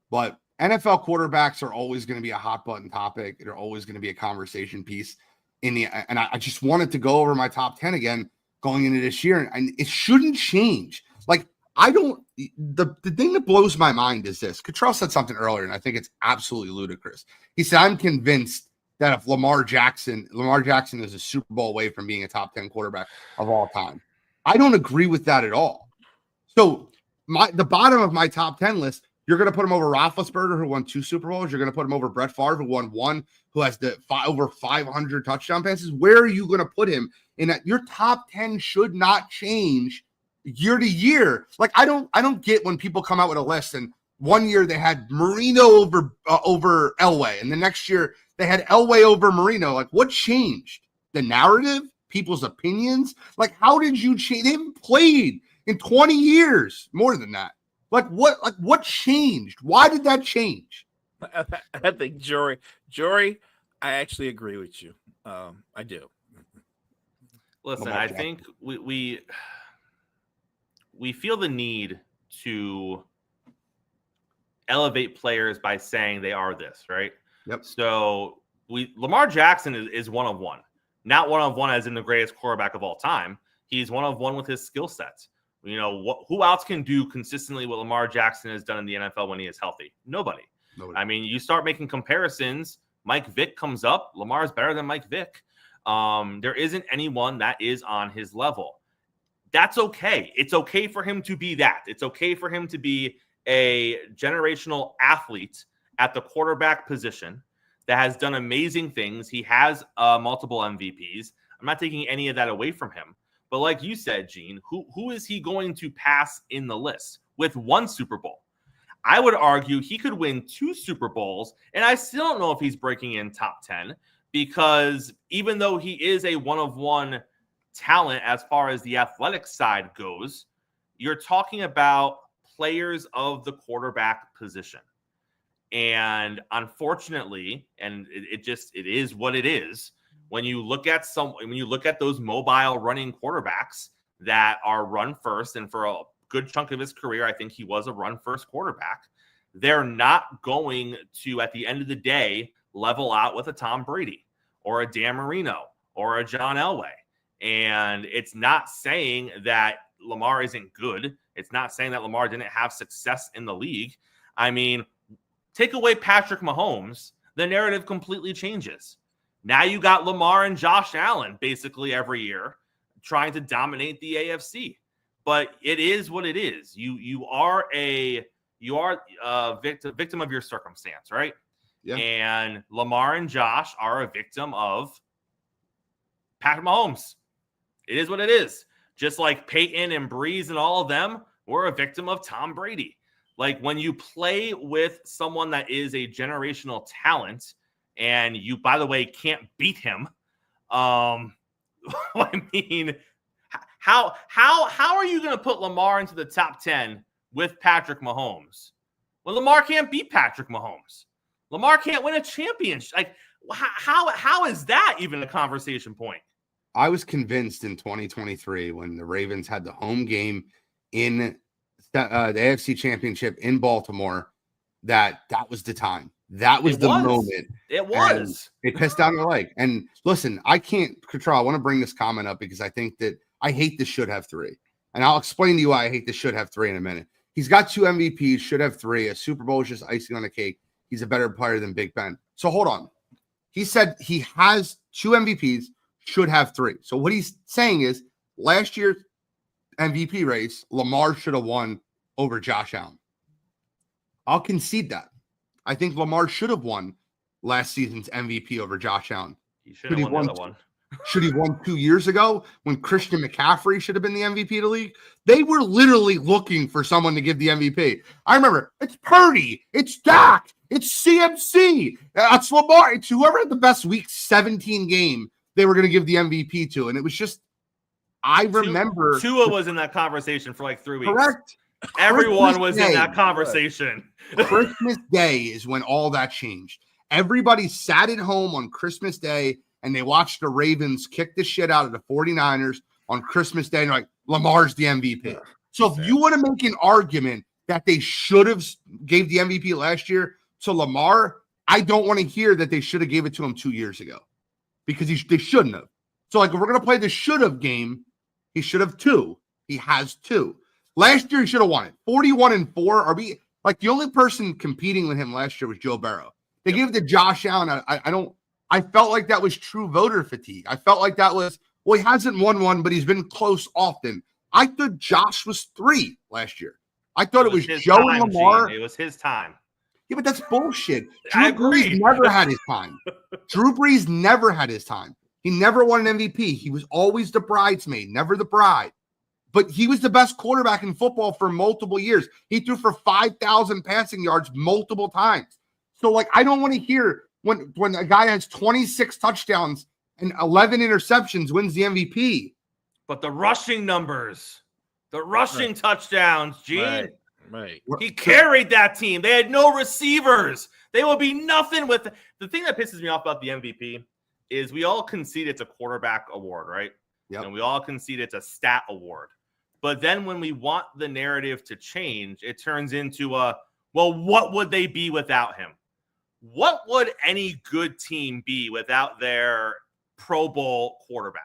But NFL quarterbacks are always going to be a hot button topic. They're always going to be a conversation piece and I just wanted to go over my top 10 again going into this year, and it shouldn't change. Like, the thing that blows my mind is this. Cottrell said something earlier, and I think it's absolutely ludicrous. He said, I'm convinced that if Lamar Jackson is a Super Bowl away from being a top 10 quarterback of all time. I don't agree with that at all. So the bottom of my top 10 list, you're going to put him over Roethlisberger, who won 2 Super Bowls. You're going to put him over Brett Favre, who won 1, who has over 500 touchdown passes. Where are you going to put him in that? Your top 10 should not change year to year. Like, I don't get when people come out with a list and one year they had Marino over Elway, and the next year they had Elway over Marino. Like, what changed? The narrative, people's opinions. Like, how did you change? They haven't played in 20 years, more than that. Like, what changed? Why did that change? I think Jory, I actually agree with you. I do. Listen, I think we feel the need to elevate players by saying they are this, right? Yep. So Lamar Jackson is one of one. Not one of one as in the greatest quarterback of all time. He's one of one with his skill sets. You know, who else can do consistently what Lamar Jackson has done in the NFL when he is healthy? Nobody. I mean, you start making comparisons. Mike Vick comes up. Lamar's better than Mike Vick. There isn't anyone that is on his level. That's okay. It's okay for him to be that. It's okay for him to be a generational athlete at the quarterback position that has done amazing things. He has multiple MVPs. I'm not taking any of that away from him. But like you said, Gene, who is he going to pass in the list with 1 Super Bowl? I would argue he could win 2 Super Bowls, and I still don't know if he's breaking in top 10 because even though he is a one-of-one talent as far as the athletic side goes, you're talking about players of the quarterback position. And unfortunately, and it is what it is, when you look at those mobile running quarterbacks that are run first, and for a good chunk of his career, I think he was a run first quarterback, they're not going to, at the end of the day, level out with a Tom Brady or a Dan Marino or a John Elway. And it's not saying that Lamar isn't good. It's not saying that Lamar didn't have success in the league. I mean, take away Patrick Mahomes, the narrative completely changes. Now you got Lamar and Josh Allen basically every year trying to dominate the AFC. But it is what it is. You are a victim of your circumstance, right? Yeah. And Lamar and Josh are a victim of Patrick Mahomes. It is what it is. Just like Peyton and Breeze and all of them were a victim of Tom Brady. Like when you play with someone that is a generational talent and you, by the way, can't beat him. I mean, how are you going to put Lamar into the top 10 with Patrick Mahomes? Well, Lamar can't beat Patrick Mahomes. Lamar can't win a championship. Like, how is that even a conversation point? I was convinced in 2023 when the Ravens had the home game in the AFC Championship in Baltimore that was the time. That was the moment. It was. It pissed down their leg. And listen, I can't control. I want to bring this comment up because I think that I hate the should have three. And I'll explain to you why I hate the should have three in a minute. He's got 2 MVPs, should have 3. A Super Bowl is just icing on the cake. He's a better player than Big Ben. So hold on. He said he has 2 MVPs, should have 3. So what he's saying is last year's MVP race, Lamar should have won over Josh Allen. I'll concede that. I think Lamar should have won last season's MVP over Josh Allen. He should have won the other one. Should he won 2 years ago when Christian McCaffrey should have been the MVP of the league? They were literally looking for someone to give the MVP. I remember it's Purdy, it's Dak, it's CMC, it's Lamar, it's whoever had the best week 17 game they were going to give the MVP to. And it was just, I remember. Tua was in that conversation for like 3 weeks. Correct. Everyone was in that conversation. Christmas Day is when all that changed. Everybody sat at home on Christmas Day and they watched the Ravens kick the shit out of the 49ers on Christmas Day. And they're like, Lamar's the MVP. So if you want to make an argument that they should have gave the MVP last year to Lamar, I don't want to hear that they should have gave it to him 2 years ago because they shouldn't have. So like, if we're going to play the should have game, he should have 2. He has 2. Last year, he should have won it. 41-4. Are we like the only person competing with him last year was Joe Burrow? They gave it to Josh Allen. I felt like that was true voter fatigue. I felt like that was, well, he hasn't won one, but he's been close often. I thought Josh was 3 last year. I thought it was Joe and Lamar. Gene. It was his time. Yeah, but that's bullshit. I Drew agree. Brees never had his time. Drew Brees never had his time. He never won an MVP. He was always the bridesmaid, never the bride. But he was the best quarterback in football for multiple years. He threw for 5,000 passing yards multiple times. So, like, I don't want to hear when a guy has 26 touchdowns and 11 interceptions wins the MVP. But the rushing numbers, the rushing touchdowns, Gene. Right. He carried that team. They had no receivers. They will be nothing with the thing that pisses me off about the MVP is we all concede it's a quarterback award, right? Yep. And we all concede it's a stat award. But then when we want the narrative to change, it turns into well, what would they be without him? What would any good team be without their Pro Bowl quarterback?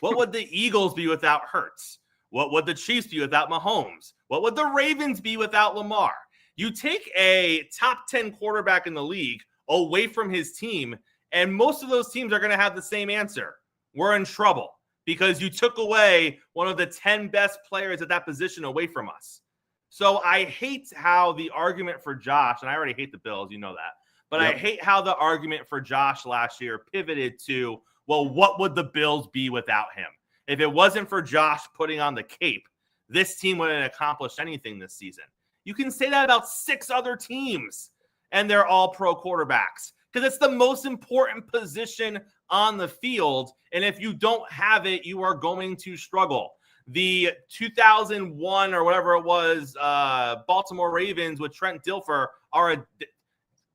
What would the Eagles be without Hurts? What would the Chiefs be without Mahomes? What would the Ravens be without Lamar? You take a top 10 quarterback in the league away from his team, and most of those teams are going to have the same answer. We're in trouble because you took away one of the 10 best players at that position away from us. So I hate how the argument for Josh, and I already hate the Bills, you know that, but I hate how the argument for Josh last year pivoted to, well, what would the Bills be without him? If it wasn't for Josh putting on the cape, this team wouldn't have accomplished anything this season. You can say that about 6 other teams, and they're all pro quarterbacks because it's the most important position on the field. And if you don't have it, you are going to struggle. The 2001 or whatever it was, Baltimore Ravens with Trent Dilfer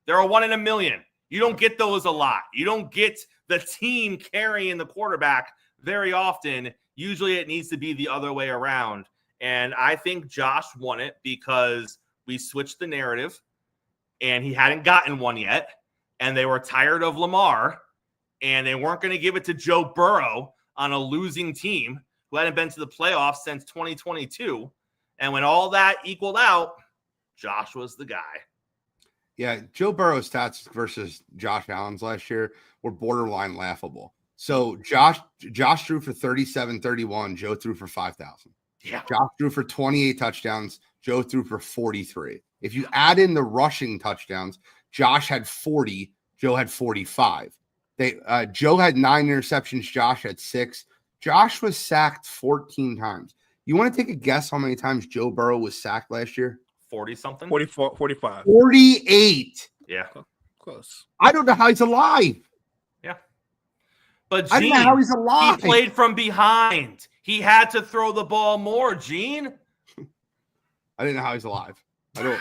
they're a 1 in a million. You don't get those a lot. You don't get the team carrying the quarterback very often. Usually it needs to be the other way around. And I think Josh won it because we switched the narrative and he hadn't gotten one yet. And they were tired of Lamar and they weren't going to give it to Joe Burrow, on a losing team who hadn't been to the playoffs since 2022. And when all that equaled out, Josh was the guy. Yeah, Joe Burrow's stats versus Josh Allen's last year were borderline laughable. So Josh threw for 37-31. Joe threw for 5,000. Yeah. Josh threw for 28 touchdowns. Joe threw for 43. If you add in the rushing touchdowns, Josh had 40. Joe had 45. Joe had 9 interceptions. Josh had 6. Josh was sacked 14 times. You want to take a guess how many times Joe Burrow was sacked last year? 40 something? 44, 45. 48. Yeah. Close. I don't know how he's alive. Yeah. But I don't know how he's Gene, alive. he played from behind. He had to throw the ball more, Gene. I didn't know how he's alive. I don't.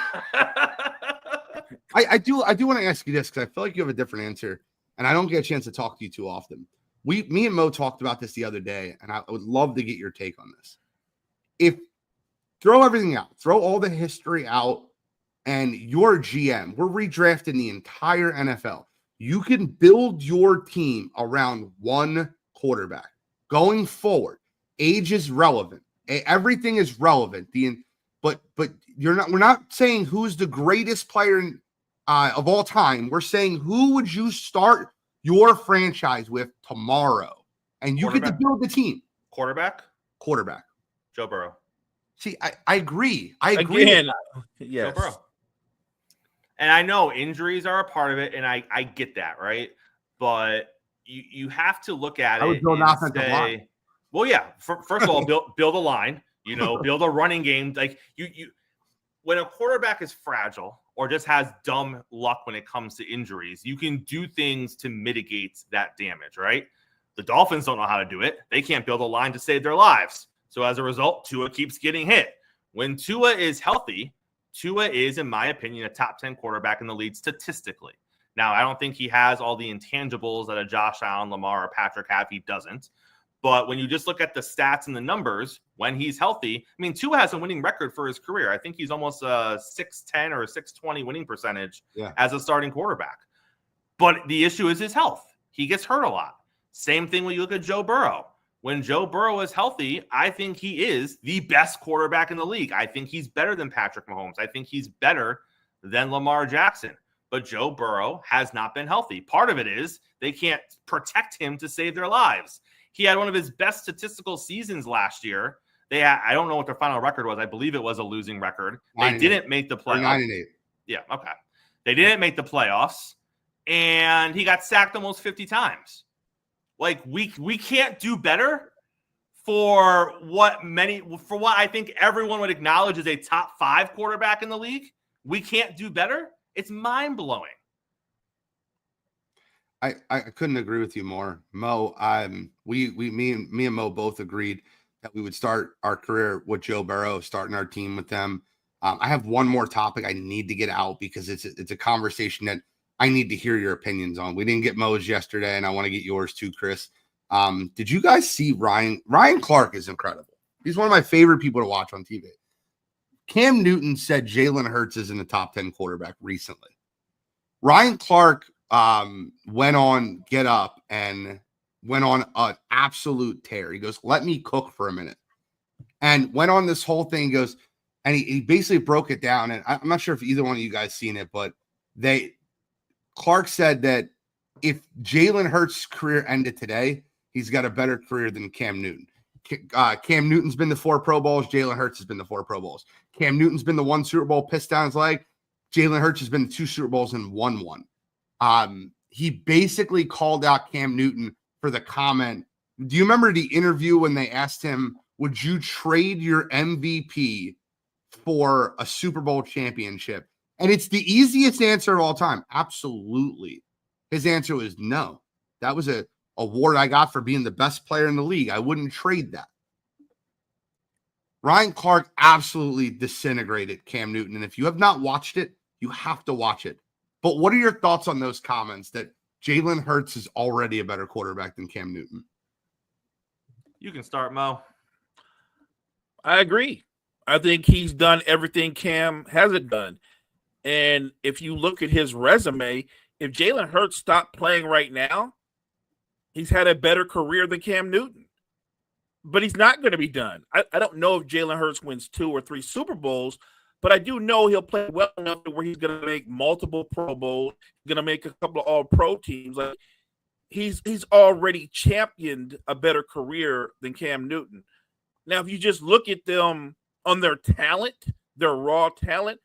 I do want to ask you this because I feel like you have a different answer, and I don't get a chance to talk to you too often. Me and Mo talked about this the other day, and I would love to get your take on this. If throw everything out, throw all the history out, and you're GM, we're redrafting the entire NFL. You can build your team around one quarterback going forward. Age is relevant. Everything is relevant. But we're not saying who's the greatest player of all time. We're saying who would you start your franchise with tomorrow, and you get to build the team. Quarterback. Joe Burrow. See, I agree. I agree. Again, yes. Joe Burrow. And I know injuries are a part of it, and I get that, right? But you have to look at I would it build an and offensive line. say, well, yeah. First of all, build a line. Build a running game. Like you, when a quarterback is fragile or just has dumb luck when it comes to injuries, you can do things to mitigate that damage, right? The Dolphins don't know how to do it. They can't build a line to save their lives. So as a result, Tua keeps getting hit. When Tua is healthy, Tua is, in my opinion, a top 10 quarterback in the league statistically. Now, I don't think he has all the intangibles that a Josh Allen, Lamar, or Patrick have. He doesn't. But when you just look at the stats and the numbers, when he's healthy, I mean, Tua has a winning record for his career. I think he's almost a 610 or a 620 winning percentage as a starting quarterback. But the issue is his health. He gets hurt a lot. Same thing when you look at Joe Burrow. When Joe Burrow is healthy, I think he is the best quarterback in the league. I think he's better than Patrick Mahomes. I think he's better than Lamar Jackson. But Joe Burrow has not been healthy. Part of it is they can't protect him to save their lives. He had one of his best statistical seasons last year. I don't know what their final record was. I believe it was a losing record. They didn't make the playoffs. 9-8. Yeah, okay. They didn't make the playoffs, and he got sacked almost 50 times. Like we can't do better for what I think everyone would acknowledge is a top 5 quarterback in the league. We can't do better. It's mind-blowing. I couldn't agree with you more, Mo. Me and Mo both agreed that we would start our career with Joe Burrow, starting our team with them. I have one more topic I need to get out because it's a conversation that I need to hear your opinions on. We didn't get Mo's yesterday, and I want to get yours too, Chris. Did you guys see Ryan Clark is incredible. He's one of my favorite people to watch on TV. Cam Newton said Jalen Hurts is in the top 10 quarterback recently. Ryan Clark went on Get Up and went on an absolute tear. He goes, let me cook for a minute. And went on this whole thing. He goes, and he basically broke it down. And I'm not sure if either one of you guys seen it, but Clark said that if Jalen Hurts' career ended today, he's got a better career than Cam Newton. Cam Newton's been to 4 Pro Bowls. Jalen Hurts has been to 4 Pro Bowls. Cam Newton's been to 1 Super Bowl, pissed down his leg. Jalen Hurts has been to 2 Super Bowls and won 1. He basically called out Cam Newton for the comment. Do you remember the interview when they asked him, would you trade your MVP for a Super Bowl championship? And it's the easiest answer of all time. Absolutely. His answer was no. That was a award I got for being the best player in the league. I wouldn't trade that. Ryan Clark absolutely disintegrated Cam Newton. And if you have not watched it, you have to watch it. But what are your thoughts on those comments that Jalen Hurts is already a better quarterback than Cam Newton? You can start, Mo. I agree. I think he's done everything Cam hasn't done. And if you look at his resume, if Jalen Hurts stopped playing right now, he's had a better career than Cam Newton. but he's not going to be done. I don't know if Jalen Hurts wins 2 or 3 Super Bowls, but I do know he'll play well enough to where he's going to make multiple Pro Bowls, going to make a couple of All-Pro teams. Like he's already championed a better career than Cam Newton. Now, if you just look at them on their talent, their raw talent,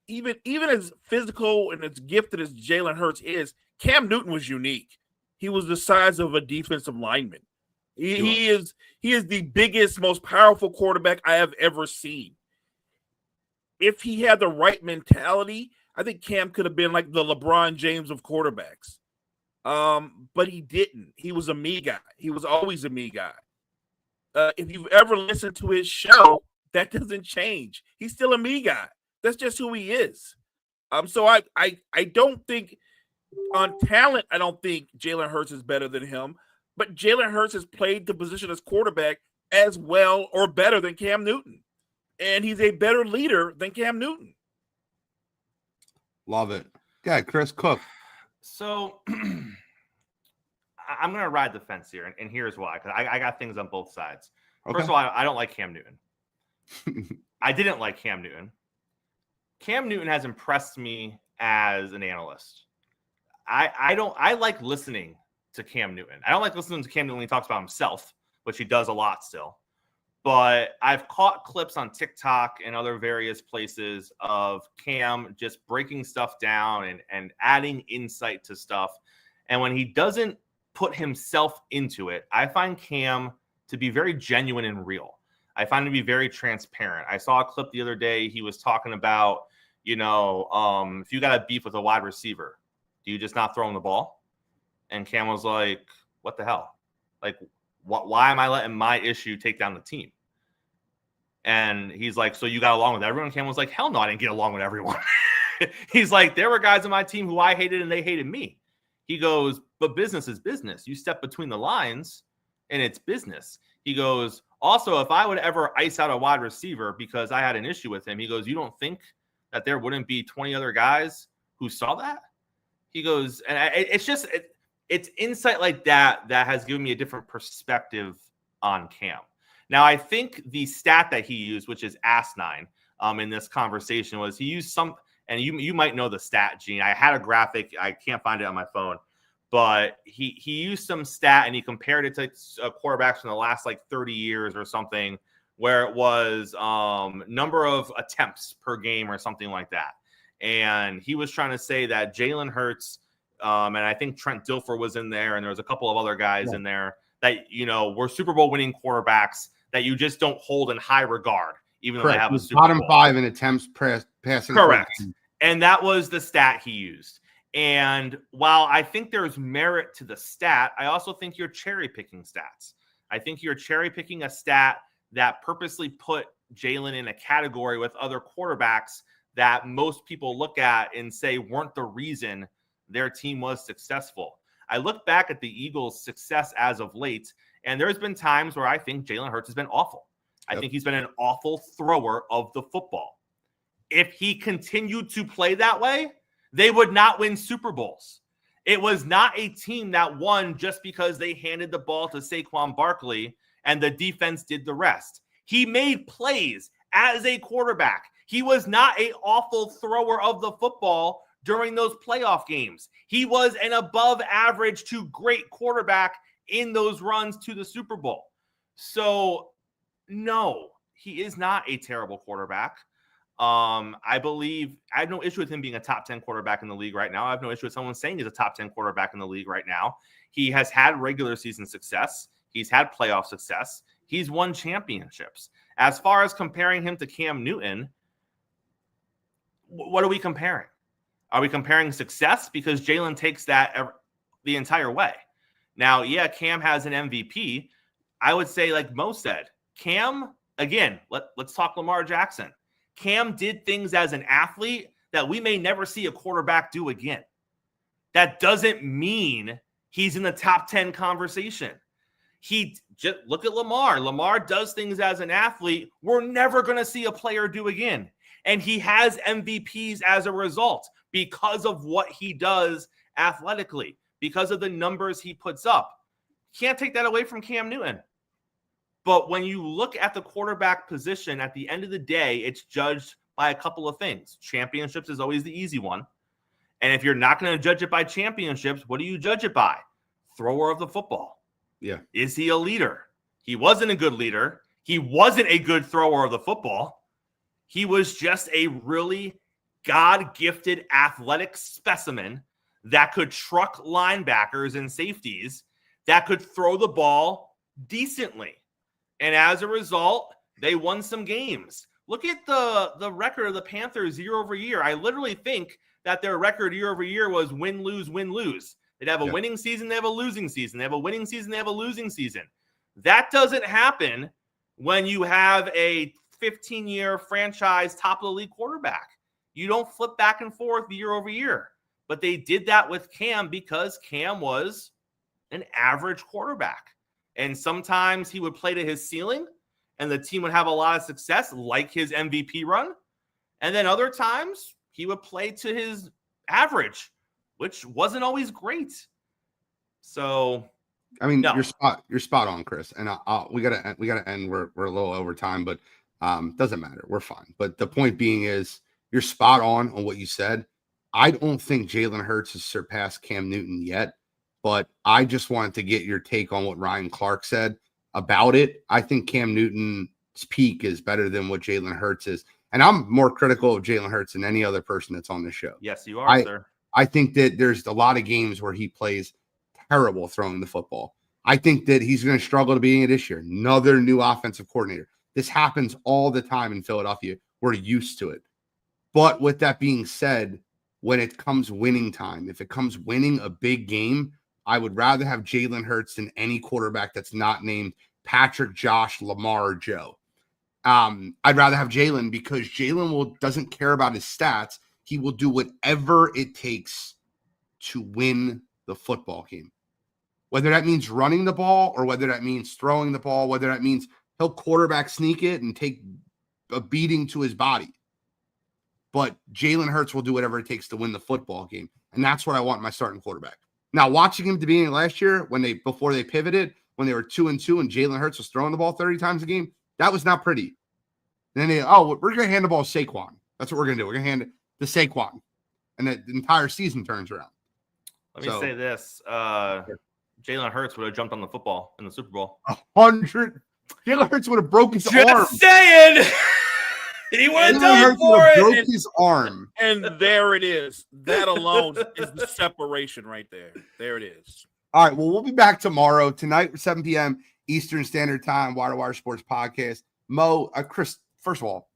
even as physical and as gifted as Jalen Hurts is, Cam Newton was unique. He was the size of a defensive lineman. He is the biggest, most powerful quarterback I have ever seen. If he had the right mentality, I think Cam could have been like the LeBron James of quarterbacks. But he didn't. He was a me guy. He was always a me guy. If you've ever listened to his show, that doesn't change. He's still a me guy. That's just who he is. So I don't think on talent, I don't think Jalen Hurts is better than him. But Jalen Hurts has played the position as quarterback as well or better than Cam Newton. And he's a better leader than Cam Newton. Love it. Yeah, Chris Cook. So I'm going to ride the fence here, and here's why. Because I got things on both sides. Okay. First of all, I don't like Cam Newton. I didn't like Cam Newton. Cam Newton has impressed me as an analyst. I like listening to Cam Newton. I don't like listening to Cam Newton when he talks about himself, which he does a lot still. But I've caught clips on TikTok and other various places of Cam just breaking stuff down and adding insight to stuff. And when he doesn't put himself into it, I find Cam to be very genuine and real. I find him to be very transparent. I saw a clip the other day. He was talking about, if you got a beef with a wide receiver, do you just not throw him the ball? And Cam was like, what the hell? Like, why am I letting my issue take down the team? And he's like, so you got along with everyone? Cam was like, hell no, I didn't get along with everyone. He's like, there were guys on my team who I hated and they hated me. He goes, but business is business. You step between the lines and it's business. He goes, also, if I would ever ice out a wide receiver because I had an issue with him, he goes, you don't think that there wouldn't be 20 other guys who saw that? He goes, and it's insight like that has given me a different perspective on Cam. Now, I think the stat that he used, which is asinine in this conversation, was he used some, and you might know the stat, Gene. I had a graphic. I can't find it on my phone. But he used some stat, and he compared it to quarterbacks from the last, 30 years or something, where it was number of attempts per game or something like that. And he was trying to say that Jalen Hurts, and I think Trent Dilfer was in there, and there was a couple of other guys in there that, were Super Bowl winning quarterbacks that you just don't hold in high regard, even though they have a Super bottom Bowl. 5 in attempts passing. Correct. And that was the stat he used. And while I think there's merit to the stat, I also think you're cherry picking stats. I think you're cherry picking a stat that purposely put Jalen in a category with other quarterbacks that most people look at and say weren't the reason their team was successful. I look back at the Eagles' success as of late, and there's been times where I think Jalen Hurts has been awful. I think he's been an awful thrower of the football. If he continued to play that way, they would not win Super Bowls. It was not a team that won just because they handed the ball to Saquon Barkley and the defense did the rest. He made plays as a quarterback. He was not an awful thrower of the football during those playoff games. He was an above average to great quarterback in those runs to the Super Bowl. So, no, he is not a terrible quarterback. I believe I have no issue with him being a top 10 quarterback in the league right now. I have no issue with someone saying he's a top 10 quarterback in the league right now. He has had regular season success. He's had playoff success. He's won championships. As far as comparing him to Cam Newton, what are we comparing? Are we comparing success? Because Jalen takes that the entire way. Now, yeah, Cam has an MVP. I would say, like Mo said, Cam, again, let's talk Lamar Jackson. Cam did things as an athlete that we may never see a quarterback do again. That doesn't mean he's in the top 10 conversation. He just look at Lamar. Lamar does things as an athlete we're never going to see a player do again. And he has MVPs as a result because of what he does athletically, because of the numbers he puts up. Can't take that away from Cam Newton. But when you look at the quarterback position, at the end of the day, it's judged by a couple of things. Championships is always the easy one. And if you're not going to judge it by championships, what do you judge it by? Thrower of the football. Yeah. Is he a leader? He wasn't a good leader. He wasn't a good thrower of the football. He was just a really God-gifted athletic specimen that could truck linebackers and safeties, that could throw the ball decently. And as a result, they won some games. Look at the record of the Panthers year over year. I literally think that their record year over year was win, lose, win, lose. They'd have a winning season, they have a losing season. They have a winning season, they have a losing season. That doesn't happen when you have a 15-year franchise top-of-the-league quarterback. You don't flip back and forth year over year. But they did that with Cam because Cam was an average quarterback. And sometimes he would play to his ceiling, and the team would have a lot of success, like his MVP run. And then other times, he would play to his average, which wasn't always great. So, I mean, you're spot on, Chris. And we gotta end. We're a little over time, but doesn't matter. We're fine. But the point being is, you're spot on what you said. I don't think Jalen Hurts has surpassed Cam Newton yet, but I just wanted to get your take on what Ryan Clark said about it. I think Cam Newton's peak is better than what Jalen Hurts is. And I'm more critical of Jalen Hurts than any other person that's on this show. Yes, you are, sir. I think that there's a lot of games where he plays terrible throwing the football. I think that he's going to struggle to be in it this year. Another new offensive coordinator. This happens all the time in Philadelphia. We're used to it. But with that being said, when it comes winning time, if it comes winning a big game, I would rather have Jalen Hurts than any quarterback that's not named Patrick, Josh, Lamar, or Joe. I'd rather have Jalen because Jalen doesn't care about his stats. He will do whatever it takes to win the football game. Whether that means running the ball or whether that means throwing the ball, whether that means he'll quarterback sneak it and take a beating to his body. But Jalen Hurts will do whatever it takes to win the football game. And that's what I want in my starting quarterback. Now, watching him at the beginning of last year, before they pivoted, when they were 2-2 and Jalen Hurts was throwing the ball 30 times a game, that was not pretty. And then we're going to hand the ball to Saquon. That's what we're going to do. We're going to hand it to Saquon. And the entire season turns around. Let me say this. Jalen Hurts would have jumped on the football in the Super Bowl. 100. Jalen Hurts would have broke his arm. Just saying. He would have done it for it. Broke his arm. And there it is. That alone is the separation right there. There it is. All right. Well, we'll be back tomorrow. Tonight, 7 p.m. Eastern Standard Time, Wire to Wire Sports Podcast. Mo, Chris, first of all,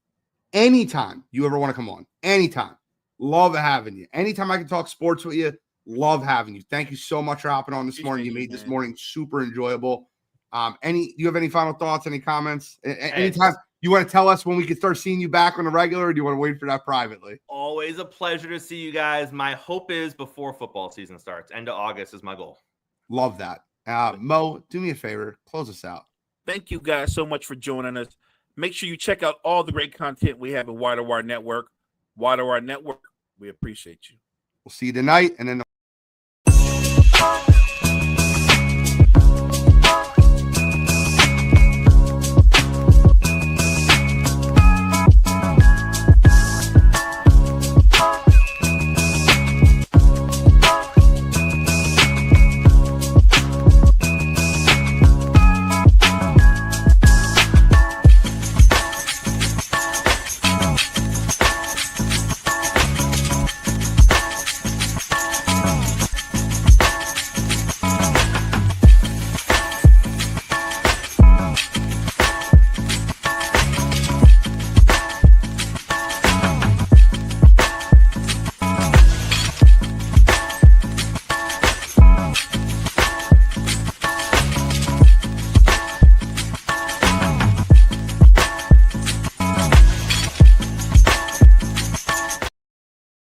anytime you ever want to come on, anytime. Love having you. Anytime I can talk sports with you, love having you. Thank you so much for hopping on this morning. You made this morning super enjoyable. Do you have any final thoughts, any comments? Anytime you want to tell us when we can start seeing you back on the regular, or do you want to wait for that privately? Always a pleasure to see you guys. My hope is before football season starts. End of August is my goal. Love that. Mo, do me a favor. Close us out. Thank you guys so much for joining us. Make sure you check out all the great content we have at Wire to Wire Network. Wire to Wire Network, we appreciate you. We'll see you tonight. And then